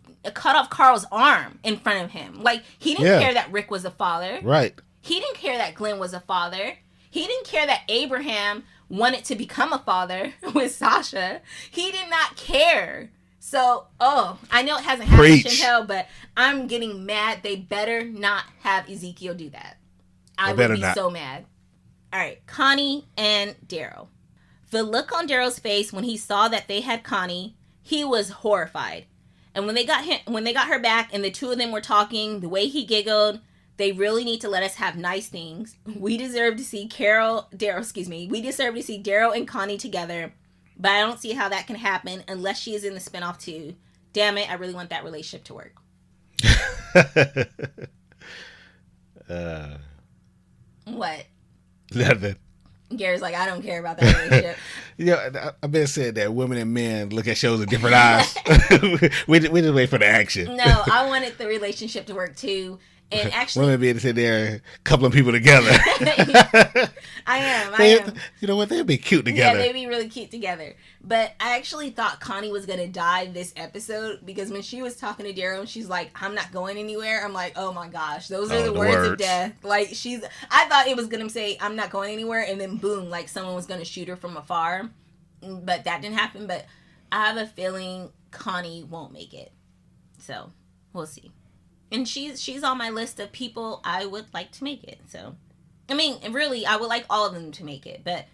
Carl's arm in front of him. Like, he didn't care that Rick was a father. Right. He didn't care that Glenn was a father. He didn't care that Abraham wanted to become a father with Sasha. He did not care. So, I know it hasn't happened, Chantel, but I'm getting mad. They better not have Ezekiel do that. I would be so mad. All right, Connie and Daryl. The look on Daryl's face when he saw that they had Connie, he was horrified. And when they got her back and the two of them were talking, the way he giggled, they really need to let us have nice things. We deserve to see We deserve to see Daryl and Connie together. But I don't see how that can happen unless she is in the spinoff too. Damn it, I really want that relationship to work. What? Nothing. Gary's like, I don't care about that relationship. I've been saying that women and men look at shows with different eyes. we just wait for the action. No, I wanted the relationship to work too. And actually, women be able to sit there coupling people together. I am. You know what? They'd be cute together. Yeah, they'd be really cute together. But I actually thought Connie was going to die this episode because when she was talking to Daryl and she's like, I'm not going anywhere. I'm like, oh my gosh, those are the words of death. Like I thought it was going to say, I'm not going anywhere. And then boom, like someone was going to shoot her from afar. But that didn't happen. But I have a feeling Connie won't make it. So we'll see. And she's on my list of people I would like to make it. So, I mean, really, I would like all of them to make it. But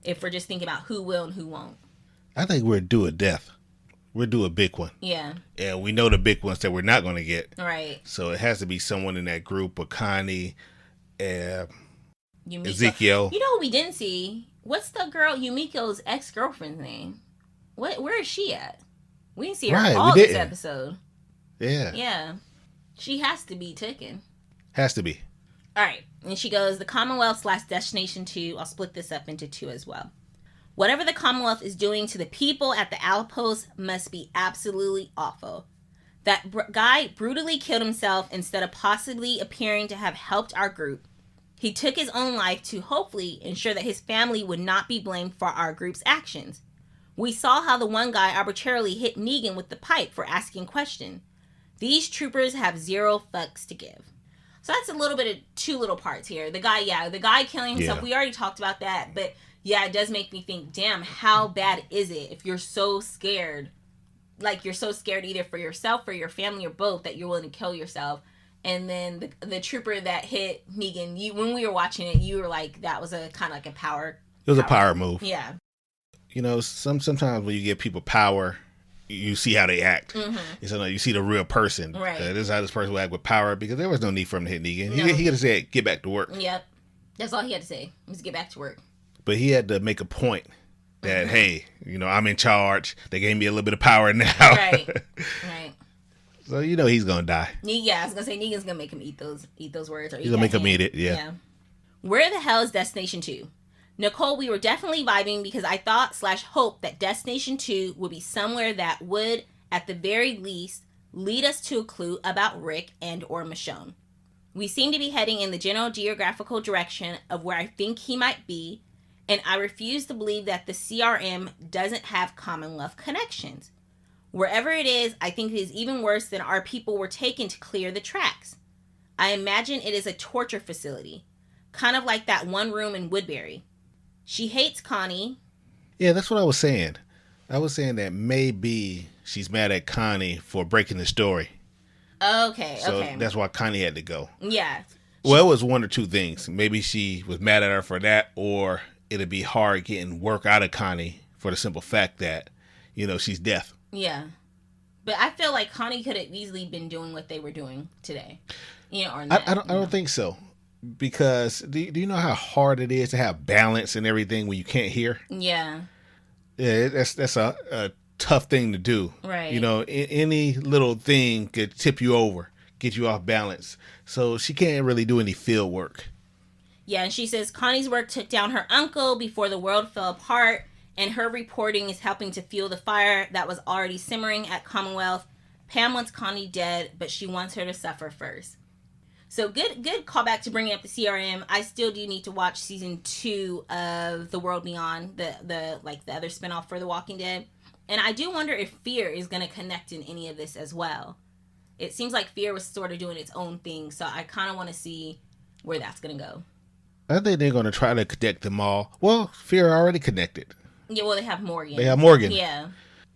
if we're just thinking about who will and who won't. I think we're due a death. We're due a big one. Yeah. And we know the big ones that we're not going to get. Right. So it has to be someone in that group, or Connie, Yumiko. Ezekiel. You know what we didn't see? What's the girl, Yumiko's ex-girlfriend's name? Where is she at? We didn't see her all this episode. Yeah. Yeah. She has to be taken. Has to be. All right. And she goes, the Commonwealth / Destination 2. I'll split this up into 2 as well. Whatever the Commonwealth is doing to the people at the Outpost must be absolutely awful. That guy brutally killed himself instead of possibly appearing to have helped our group. He took his own life to hopefully ensure that his family would not be blamed for our group's actions. We saw how the one guy arbitrarily hit Negan with the pipe for asking questions. These troopers have 0 fucks to give. So that's a little bit of 2 little parts here. The guy killing himself, we already talked about that. But yeah, it does make me think, damn, how bad is it if you're so scared? Like, you're so scared either for yourself or your family or both that you're willing to kill yourself. And then the trooper that hit Negan, when we were watching it, you were like, that was a kind of like a power. It was a power move. Yeah. You know, sometimes when you give people power, you see how they act. Mm-hmm. So you see the real person. Right. This is how this person will act with power, because there was no need for him to hit Negan. No. He could have said, get back to work. Yep. That's all he had to say, was get back to work. But he had to make a point that, hey, you know, I'm in charge. They gave me a little bit of power now. Right. Right. So, you know, he's going to die. Yeah, I was going to say, Negan's going to make him eat those words. Or he's going to make him eat it, yeah. Where the hell is Destination 2? Nicole, we were definitely vibing because I thought / hoped that Destination 2 would be somewhere that would, at the very least, lead us to a clue about Rick and or Michonne. We seem to be heading in the general geographical direction of where I think he might be, and I refuse to believe that the CRM doesn't have Commonwealth connections. Wherever it is, I think it is even worse than our people were taken to clear the tracks. I imagine it is a torture facility, kind of like that one room in Woodbury. She hates Connie. Yeah, that's what I was saying. I was saying that maybe she's mad at Connie for breaking the story. Okay. So that's why Connie had to go. Yeah. Well, it was one or two things. Maybe she was mad at her for that, or it'd be hard getting work out of Connie for the simple fact that, you know, she's deaf. Yeah. But I feel like Connie could have easily been doing what they were doing today. You know, or not, I don't think so. Because do you know how hard it is to have balance and everything when you can't hear? Yeah. Yeah, that's a tough thing to do. Right. You know, any little thing could tip you over, get you off balance. So she can't really do any field work. Yeah, and she says Connie's work took down her uncle before the world fell apart, and her reporting is helping to fuel the fire that was already simmering at Commonwealth. Pam wants Connie dead, but she wants her to suffer first. So good callback to bringing up the CRM. I still do need to watch season 2 of The World Beyond, the other spinoff for The Walking Dead. And I do wonder if Fear is going to connect in any of this as well. It seems like Fear was sort of doing its own thing, so I kind of want to see where that's going to go. I think they're going to try to connect them all. Well, Fear already connected. Yeah, well, they have Morgan. Yeah.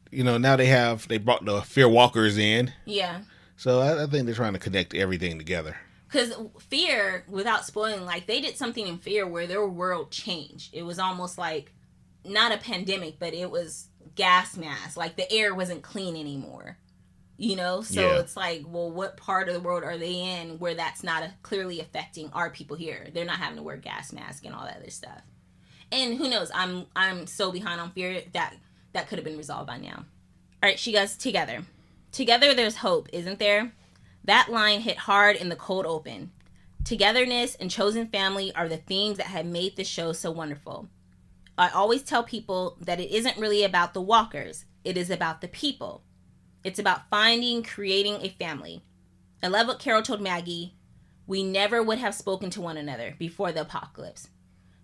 You know, now they brought the Fear Walkers in. Yeah. So I think they're trying to connect everything together. Because Fear, without spoiling, like, they did something in Fear where their world changed. It was almost like, not a pandemic, but it was gas masks. Like, the air wasn't clean anymore. You know? So It's like, well, what part of the world are they in where that's not clearly affecting our people here? They're not having to wear gas masks and all that other stuff. And who knows? I'm so behind on Fear that could have been resolved by now. All right, she goes, Together. Together there's hope, isn't there? That line hit hard in the cold open. Togetherness and chosen family are the themes that have made this show so wonderful. I always tell people that it isn't really about the walkers. It is about the people. It's about creating a family. I love what Carol told Maggie. We never would have spoken to one another before the apocalypse.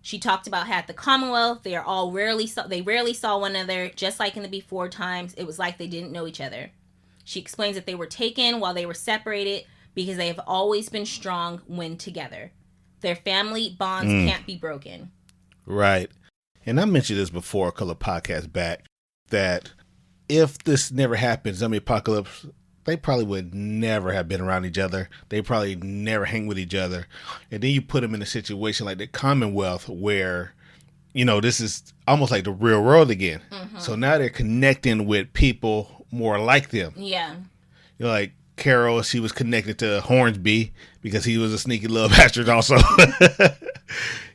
She talked about how at the Commonwealth, they rarely saw one another, just like in the before times. It was like they didn't know each other. She explains that they were taken while they were separated because they have always been strong when together. Their family bonds can't be broken. Right. And I mentioned this before a couple of podcasts back, that if this never happened, zombie apocalypse, they probably would never have been around each other. They probably never hang with each other. And then you put them in a situation like the Commonwealth where, you know, this is almost like the real world again. Mm-hmm. So now they're connecting with people more like them. Yeah. You know, like Carol, she was connected to Hornsby because he was a sneaky little bastard also.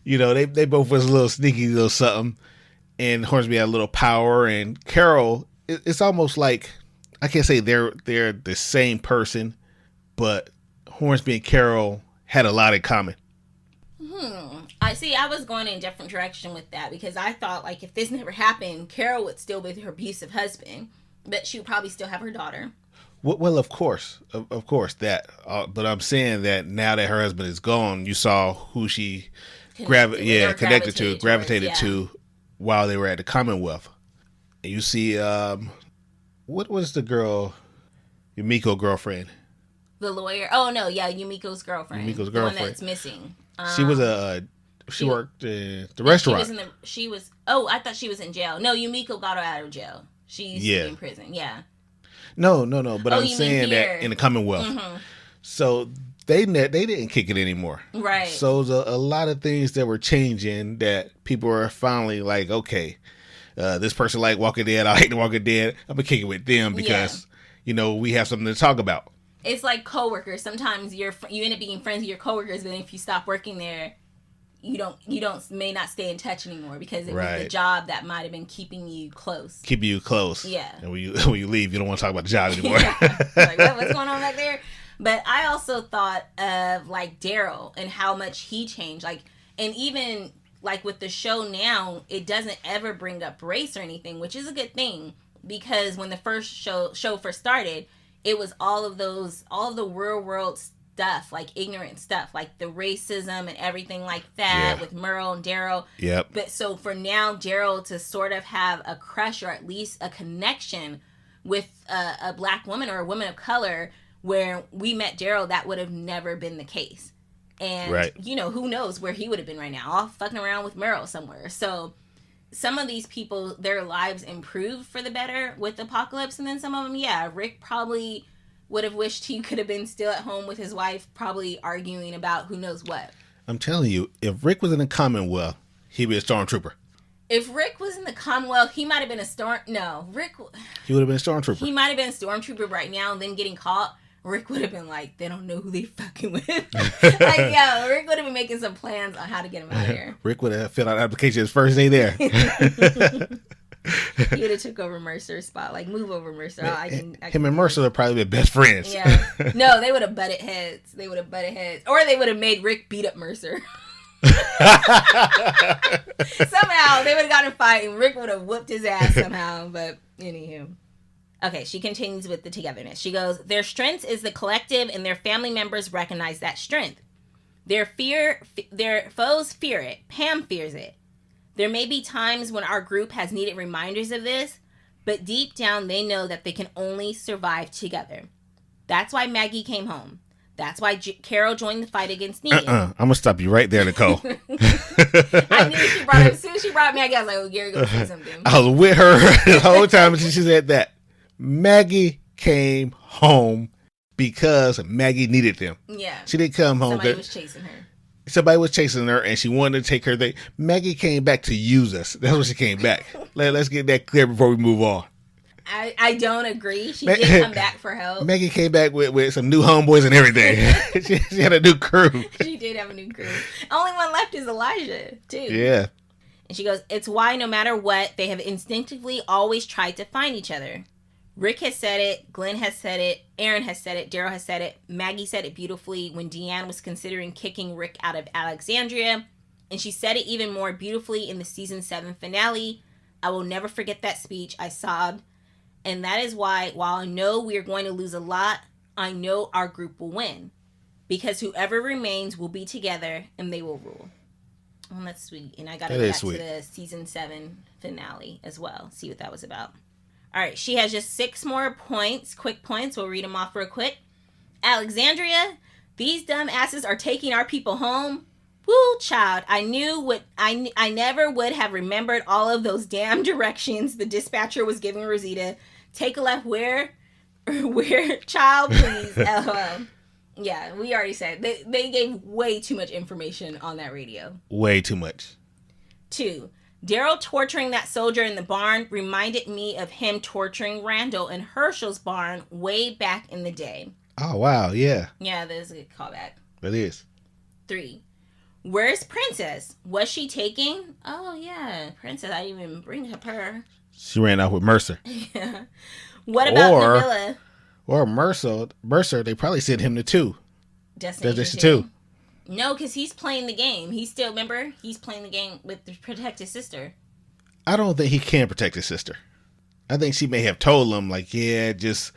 You know, they both was a little sneaky little something. And Hornsby had a little power. And Carol, it's almost like, I can't say they're the same person, but Hornsby and Carol had a lot in common. I was going in a different direction with that because I thought, like, if this never happened, Carol would still be with her abusive husband, but she would probably still have her daughter. Well, of course that. But I'm saying that now that her husband is gone, you saw who she gravitated to while they were at the Commonwealth. And you see, what was the girl, Yumiko girlfriend? The lawyer. Oh no, yeah, Yumiko's girlfriend. The one that's missing. She was she worked in the restaurant. I thought she was in jail. No, Yumiko got her out of jail. She used to be in prison. Yeah. No. But I'm saying that in the Commonwealth. Mm-hmm. So they didn't kick it anymore. Right. So there's a lot of things that were changing that people are finally like, okay, this person like Walking Dead. I hate the Walking Dead. I'm gonna kick it with them because you know we have something to talk about. It's like coworkers. Sometimes you end up being friends with your coworkers, but if you stop working there, you may not stay in touch anymore because it was the job that might have been keeping you close. Yeah. And when you leave, you don't want to talk about the job anymore. Like, what's going on back there? But I also thought of like Daryl and how much he changed. Like, and even like with the show now, it doesn't ever bring up race or anything, which is a good thing because when the first show first started, it was all of the real world stuff, like ignorant stuff, like the racism and everything like that with Merle and Daryl. Yep. But so for now, Daryl to sort of have a crush or at least a connection with a black woman or a woman of color, where we met Daryl, that would have never been the case. And, you know, who knows where he would have been right now, all fucking around with Merle somewhere. So some of these people, their lives improved for the better with Apocalypse. And then some of them, Rick probably would have wished he could have been still at home with his wife, probably arguing about who knows what. I'm telling you, if Rick was in the Commonwealth, he'd be a stormtrooper. If Rick was in the Commonwealth, he might have been he would have been a stormtrooper. He might have been a stormtrooper right now and then getting caught. Rick would have been like, they don't know who they fucking with. Rick would have been making some plans on how to get him out of here. Rick would have filled out an application his first day there. He would have took over Mercer's spot. Like, move over, Mercer. Him and Mercer would probably be best friends. Yeah. No, they would have butted heads. Or they would have made Rick beat up Mercer. Somehow, they would have gotten a fight and Rick would have whooped his ass somehow. But, anywho. Okay, she continues with the togetherness. She goes, their strength is the collective and their family members recognize that strength. Their foes fear it. Pam fears it. There may be times when our group has needed reminders of this, but deep down they know that they can only survive together. That's why Maggie came home. That's why Carol joined the fight against Negan. I'm going to stop you right there, Nicole. I knew she brought it. As soon as she brought Maggie, I was like, oh, Gary, go say something. I was with her the whole time and she said that. Maggie came home because Maggie needed them. Yeah. She didn't come home. Somebody was chasing her. Somebody was chasing her and she wanted to take her thing. Maggie came back to use us. That's what she came back. Let's get that clear before we move on. I don't agree. She did come back for help. Maggie came back with some new homeboys and everything. she had a new crew. She did have a new crew. Only one left is Elijah, too. Yeah. And she goes, it's why no matter what, they have instinctively always tried to find each other. Rick has said it, Glenn has said it, Aaron has said it, Daryl has said it, Maggie said it beautifully when Deanne was considering kicking Rick out of Alexandria, and she said it even more beautifully in the season 7 finale. I will never forget that speech. I sobbed. And that is why, while I know we are going to lose a lot, I know our group will win. because whoever remains will be together and they will rule. Oh, that's sweet. And I got to That go is back sweet. to the season 7 finale as well. See what that was about. All right. She has just 6 more points. Quick points. We'll read them off real quick. Alexandria, these dumb asses are taking our people home. Woo, child. I never would have remembered all of those damn directions the dispatcher was giving Rosita. Take a left where, child, please. LOL. Yeah, we already said. They gave way too much information on that radio. Way too much. 2, Daryl torturing that soldier in the barn reminded me of him torturing Randall in Herschel's barn way back in the day. Oh, wow. Yeah, Yeah, there's a good callback. that is. 3, where's Princess? Was she taking? Oh, yeah, Princess. I didn't even bring up her. She ran off with Mercer. Yeah. What about Or- Nabila? Or Mercer, they probably sent him to 2. Destination 2. No, because he's playing the game. He's still, remember? He's playing the game with to protect his sister. I don't think he can protect his sister. I think she may have told him, like, yeah, just,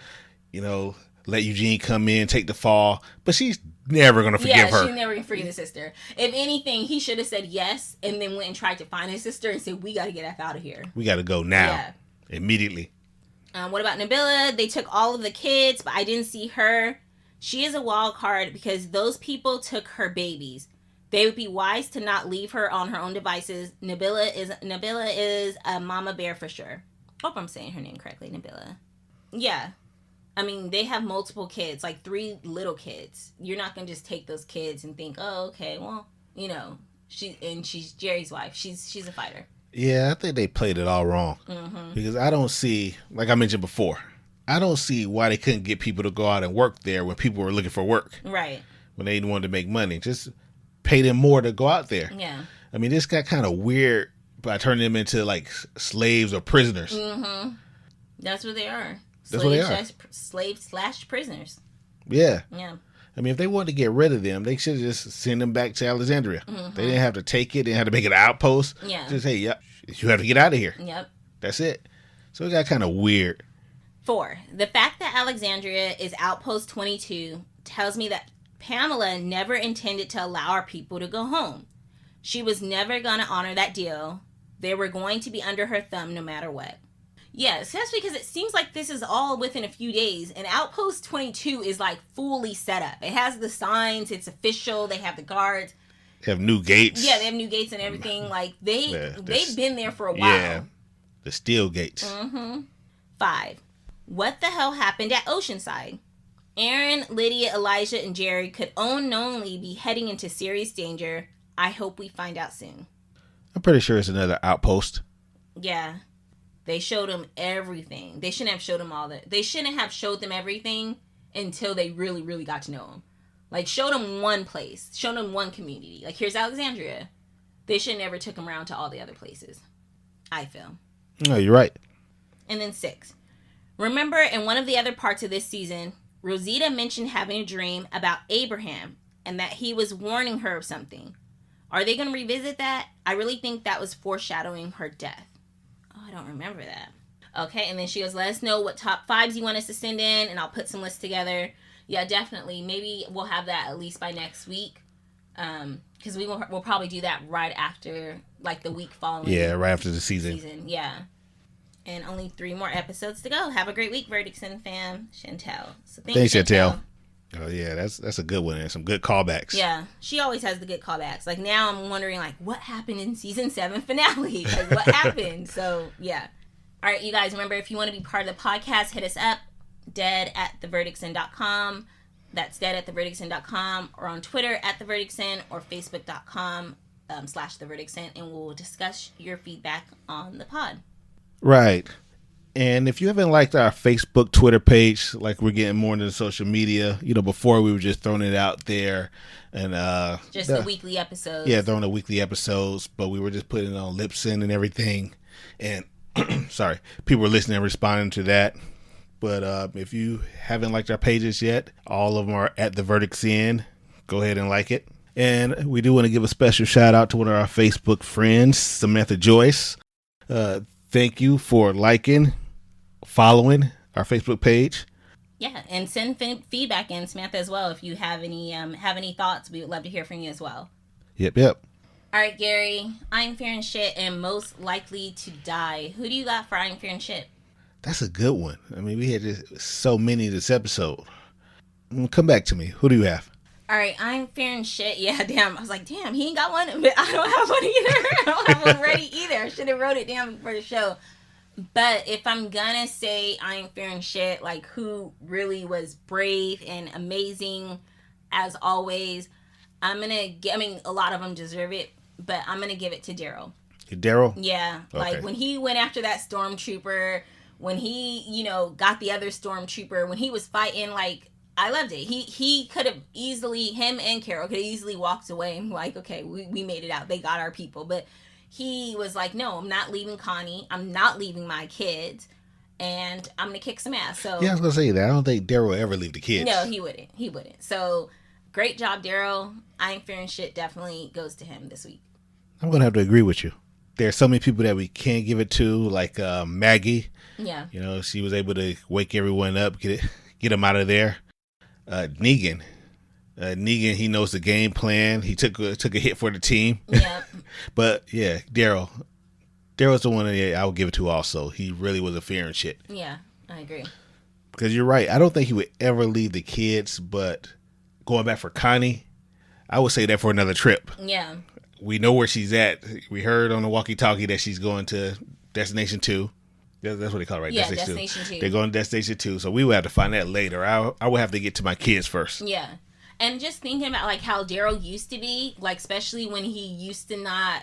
let Eugene come in, take the fall. But she's never going to forgive her. Yeah, she's never going to forgive the sister. If anything, he should have said yes and then went and tried to find his sister and said, we got to get F out of here. We got to go now. Yeah. Immediately. What about Nabila? They took all of the kids, but I didn't see her. She is a wild card because those people took her babies. They would be wise to not leave her on her own devices. Nabila is a mama bear for sure. Hope I'm saying her name correctly, Nabila. Yeah. I mean, they have multiple kids, like 3 little kids. You're not going to just take those kids and think, oh, okay, well, she's Jerry's wife. She's a fighter. Yeah, I think they played it all wrong. Mm-hmm. Because I don't see, like I mentioned before, I don't see why they couldn't get people to go out and work there when people were looking for work. Right. When they wanted to make money. Just pay them more to go out there. Yeah. I mean, this got kind of weird by turning them into like slaves or prisoners. Mm-hmm. That's what they are. That's what they are. Slaves/prisoners. Yeah. Yeah. I mean, if they wanted to get rid of them, they should just send them back to Alexandria. Mm-hmm. They didn't have to take it. They didn't have to make it an outpost. Yeah. Just, hey, yep, you have to get out of here. Yep. That's it. So it got kind of weird. 4, the fact that Alexandria is Outpost 22 tells me that Pamela never intended to allow our people to go home. She was never going to honor that deal. They were going to be under her thumb no matter what. Yes, that's because it seems like this is all within a few days, and Outpost 22 is like fully set up. It has the signs, it's official, they have the guards. They have new gates. Yeah, they have new gates and everything. Like, they've been there for a while. Yeah, the steel gates. Mm-hmm. 5, what the hell happened at Oceanside? Aaron, Lydia, Elijah, and Jerry could unknowingly be heading into serious danger. I hope we find out soon. I'm pretty sure it's another outpost. Yeah. They showed them everything. They shouldn't have showed them all that. They shouldn't have showed them everything until they really, really got to know them. Like, show them one place. Show them one community. Like, here's Alexandria. They should never took them around to all the other places. I feel. No, you're right. And then 6. Remember, in one of the other parts of this season, Rosita mentioned having a dream about Abraham and that he was warning her of something. Are they going to revisit that? I really think that was foreshadowing her death. Oh, I don't remember that. Okay, and then she goes, let us know what top 5s you want us to send in, and I'll put some lists together. Yeah, definitely. Maybe we'll have that at least by next week. Because we'll probably do that right after, like, the week following. Yeah, right after the season. Yeah. And only 3 more episodes to go. Have a great week, Verdictson fam. Chantel. So thanks, Chantel. Oh, yeah, that's a good one. And some good callbacks. Yeah, she always has the good callbacks. Like, now I'm wondering, like, what happened in season 7 finale? Like, what happened? So, yeah. All right, you guys, remember, if you want to be part of the podcast, hit us up, dead@theverdictsin.com. That's dead@theverdictsin.com, or on Twitter @theverdictsin, or facebook.com/theverdictsin, and we'll discuss your feedback on the pod. Right. And if you haven't liked our Facebook, Twitter page, like we're getting more into social media, before we were just throwing it out there and just the weekly episodes. Yeah, throwing the weekly episodes, but we were just putting it on Libsyn and everything. And sorry, people were listening and responding to that. But if you haven't liked our pages yet, all of them are at The Verdict's End. Go ahead and like it. And we do want to give a special shout out to one of our Facebook friends, Samantha Joyce. Thank you for liking, following our Facebook page. Yeah, and send feedback in, Samantha, as well. If you have any thoughts, we would love to hear from you as well. Yep. All right, Gary, I'm Fear and Shit and Most Likely to Die. Who do you got for I'm Fear and Shit? That's a good one. I mean, we had so many this episode. Come back to me. Who do you have? All right, I'm Fear and Shit. Yeah, damn. I was like, damn, he ain't got one, but I don't have one either. I don't have one ready either. I should have wrote it down before the show. But if I'm gonna say I'm Fear and Shit, like who really was brave and amazing as always, I'm gonna get, I mean, a lot of them deserve it, but I'm gonna give it to Daryl. Daryl? Yeah. Okay. Like when he went after that stormtrooper, when he, got the other stormtrooper, when he was fighting, like, I loved it. He could have easily, him and Carol could have easily walked away and like, okay, we made it out. They got our people. But he was like, no, I'm not leaving Connie. I'm not leaving my kids. And I'm going to kick some ass. So Yeah, I was going to say that. I don't think Daryl will ever leave the kids. No, he wouldn't. So great job, Daryl. I Ain't Fear and Shit definitely goes to him this week. I'm going to have to agree with you. There's so many people that we can't give it to, like Maggie. Yeah. She was able to wake everyone up, get them out of there. Negan, he knows the game plan. He took a hit for the team. Yeah. But yeah, Daryl's the one that I would give it to also. He really was a Fear and Shit. Yeah, I agree. Because you're right. I don't think he would ever leave the kids, but going back for Connie, I would say that for another trip. Yeah. We know where she's at. We heard on the walkie-talkie that she's going to Destination 2. That's what they call it, right? Yeah, Destination 2. They're going to Destination 2, so we will have to find that later. I will have to get to my kids first. Yeah. And just thinking about, like, how Daryl used to be, like, especially when he used to not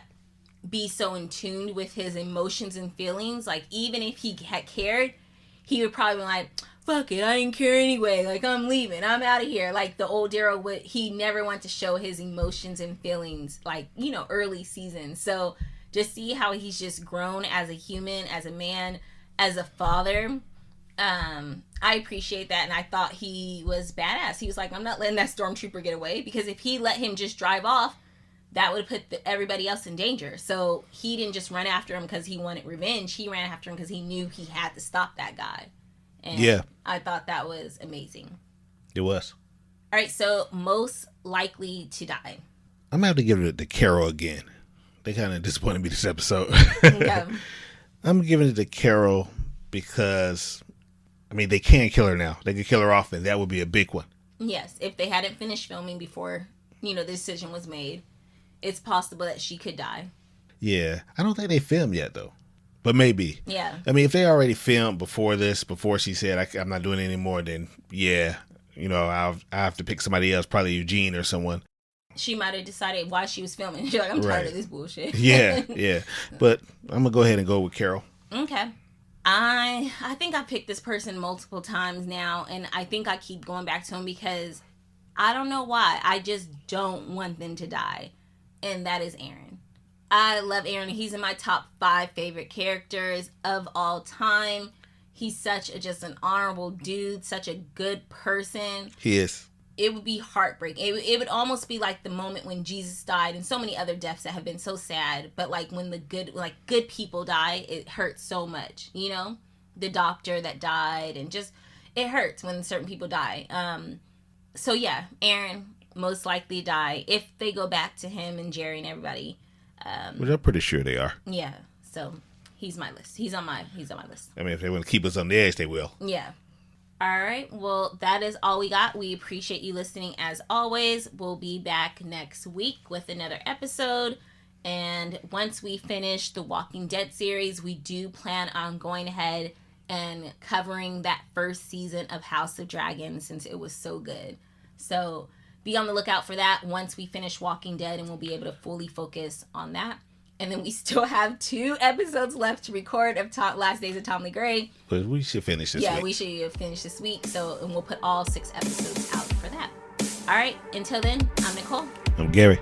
be so in tune with his emotions and feelings, like, even if he had cared, he would probably be like, fuck it, I didn't care anyway. Like, I'm leaving. I'm out of here. Like, the old Daryl he never wanted to show his emotions and feelings, like, early seasons. So just see how he's just grown as a human, as a man, as a father. I appreciate that, and I thought he was badass. He was like, I'm not letting that stormtrooper get away, because if he let him just drive off, that would put everybody else in danger. So he didn't just run after him because he wanted revenge. He ran after him because he knew he had to stop that guy. And yeah, I thought that was amazing. It was. All right, so Most Likely to Die. I'm going to have to give it to Carol again. They kind of disappointed me this episode. Yeah. I'm giving it to Carol because, I mean, they can kill her now. They could kill her off, and that would be a big one. Yes, if they hadn't finished filming before, the decision was made, it's possible that she could die. Yeah. I don't think they filmed yet, though. But maybe. Yeah. I mean, if they already filmed before she said, I'm not doing it anymore, then yeah, I have to pick somebody else, probably Eugene or someone. She might have decided why she was filming. She's like, I'm tired of this bullshit. Yeah. But I'm going to go ahead and go with Carol. Okay. I think I picked this person multiple times now, and I think I keep going back to him because I don't know why. I just don't want them to die. And that is Aaron. I love Aaron. He's in my top 5 favorite characters of all time. He's just an honorable dude, such a good person. He is. It would be heartbreaking. It would almost be like the moment when Jesus died, and so many other deaths that have been so sad. But like when the good people die, it hurts so much. The doctor that died, and just it hurts when certain people die. So yeah, Aaron most likely die if they go back to him and Jerry and everybody. Which I'm pretty sure they are. Yeah. So he's my list. He's on my list. I mean, if they want to keep us on the edge, they will. Yeah. All right. Well, that is all we got. We appreciate you listening as always. We'll be back next week with another episode. And once we finish the Walking Dead series, we do plan on going ahead and covering that first season of House of Dragons since it was so good. So be on the lookout for that once we finish Walking Dead, and we'll be able to fully focus on that. And then we still have 2 episodes left to record of Last Days of Tom Lee Gray. But we should finish this week. Yeah, we should finish this week. And we'll put all 6 episodes out for that. All right. Until then, I'm Nicole. I'm Gary.